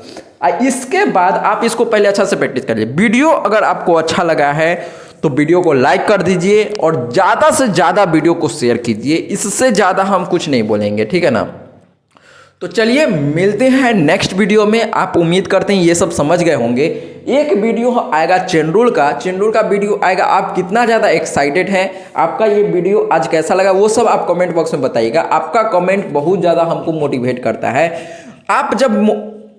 इसके बाद आप इसको पहले अच्छा से प्रैक्टिस करिए। वीडियो अगर आपको अच्छा लगा है तो वीडियो को लाइक कर दीजिए और ज़्यादा से ज़्यादा वीडियो को शेयर कीजिए। इससे ज़्यादा हम कुछ नहीं बोलेंगे, ठीक है ना। तो चलिए मिलते हैं नेक्स्ट वीडियो में। आप उम्मीद करते हैं ये सब समझ गए होंगे। एक वीडियो आएगा चेन रूल का, चेन रूल का वीडियो आएगा। आप कितना ज़्यादा एक्साइटेड हैं, आपका ये वीडियो आज कैसा लगा वो सब आप कमेंट बॉक्स में बताइएगा। आपका कमेंट बहुत ज़्यादा हमको मोटिवेट करता है। आप जब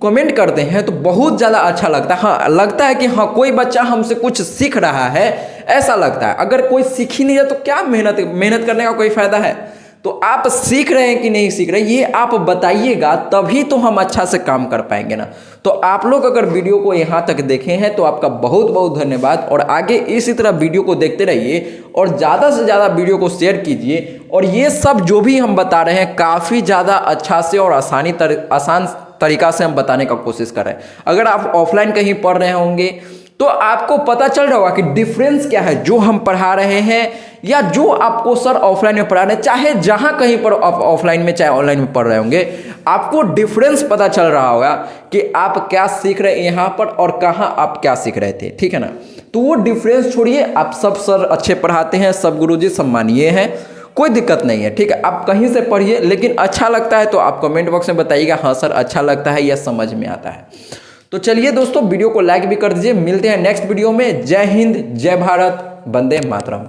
कमेंट करते हैं तो बहुत ज़्यादा अच्छा लगता है। हाँ, लगता है कि हाँ कोई बच्चा हमसे कुछ सीख रहा है, ऐसा लगता है। अगर कोई सीख ही नहीं है तो क्या मेहनत करने का कोई फ़ायदा है। तो आप सीख रहे हैं कि नहीं सीख रहे, ये आप बताइएगा, तभी तो हम अच्छा से काम कर पाएंगे ना। तो आप लोग अगर वीडियो को यहाँ तक देखे हैं तो आपका बहुत बहुत धन्यवाद, और आगे इसी तरह वीडियो को देखते रहिए और ज़्यादा से ज़्यादा वीडियो को शेयर कीजिए। और ये सब जो भी हम बता रहे हैं काफ़ी ज़्यादा अच्छा से और आसान तरीका से हम बताने का कोशिश कर रहे हैं। अगर आप ऑफलाइन कहीं पढ़ रहे होंगे तो आपको पता चल रहा होगा कि डिफरेंस क्या है जो हम पढ़ा रहे हैं या जो आपको सर ऑफलाइन में पढ़ा रहे हैं। चाहे जहां कहीं पर आप ऑफलाइन में चाहे ऑनलाइन में पढ़ रहे होंगे, आपको डिफरेंस पता चल रहा होगा कि आप क्या सीख रहे हैं यहाँ पर और कहाँ आप क्या सीख रहे थे, ठीक है ना। तो वो डिफरेंस छोड़िए, आप सब सर अच्छे पढ़ाते हैं, सब गुरुजी सम्मानीय हैं, कोई दिक्कत नहीं है, ठीक है। आप कहीं से पढ़िए, लेकिन अच्छा लगता है तो आप कमेंट बॉक्स में बताइएगा हाँ सर अच्छा लगता है या समझ में आता है। तो चलिए दोस्तों, वीडियो को लाइक भी कर दीजिए। मिलते हैं नेक्स्ट वीडियो में। जय हिंद, जय भारत, वंदे मातरम।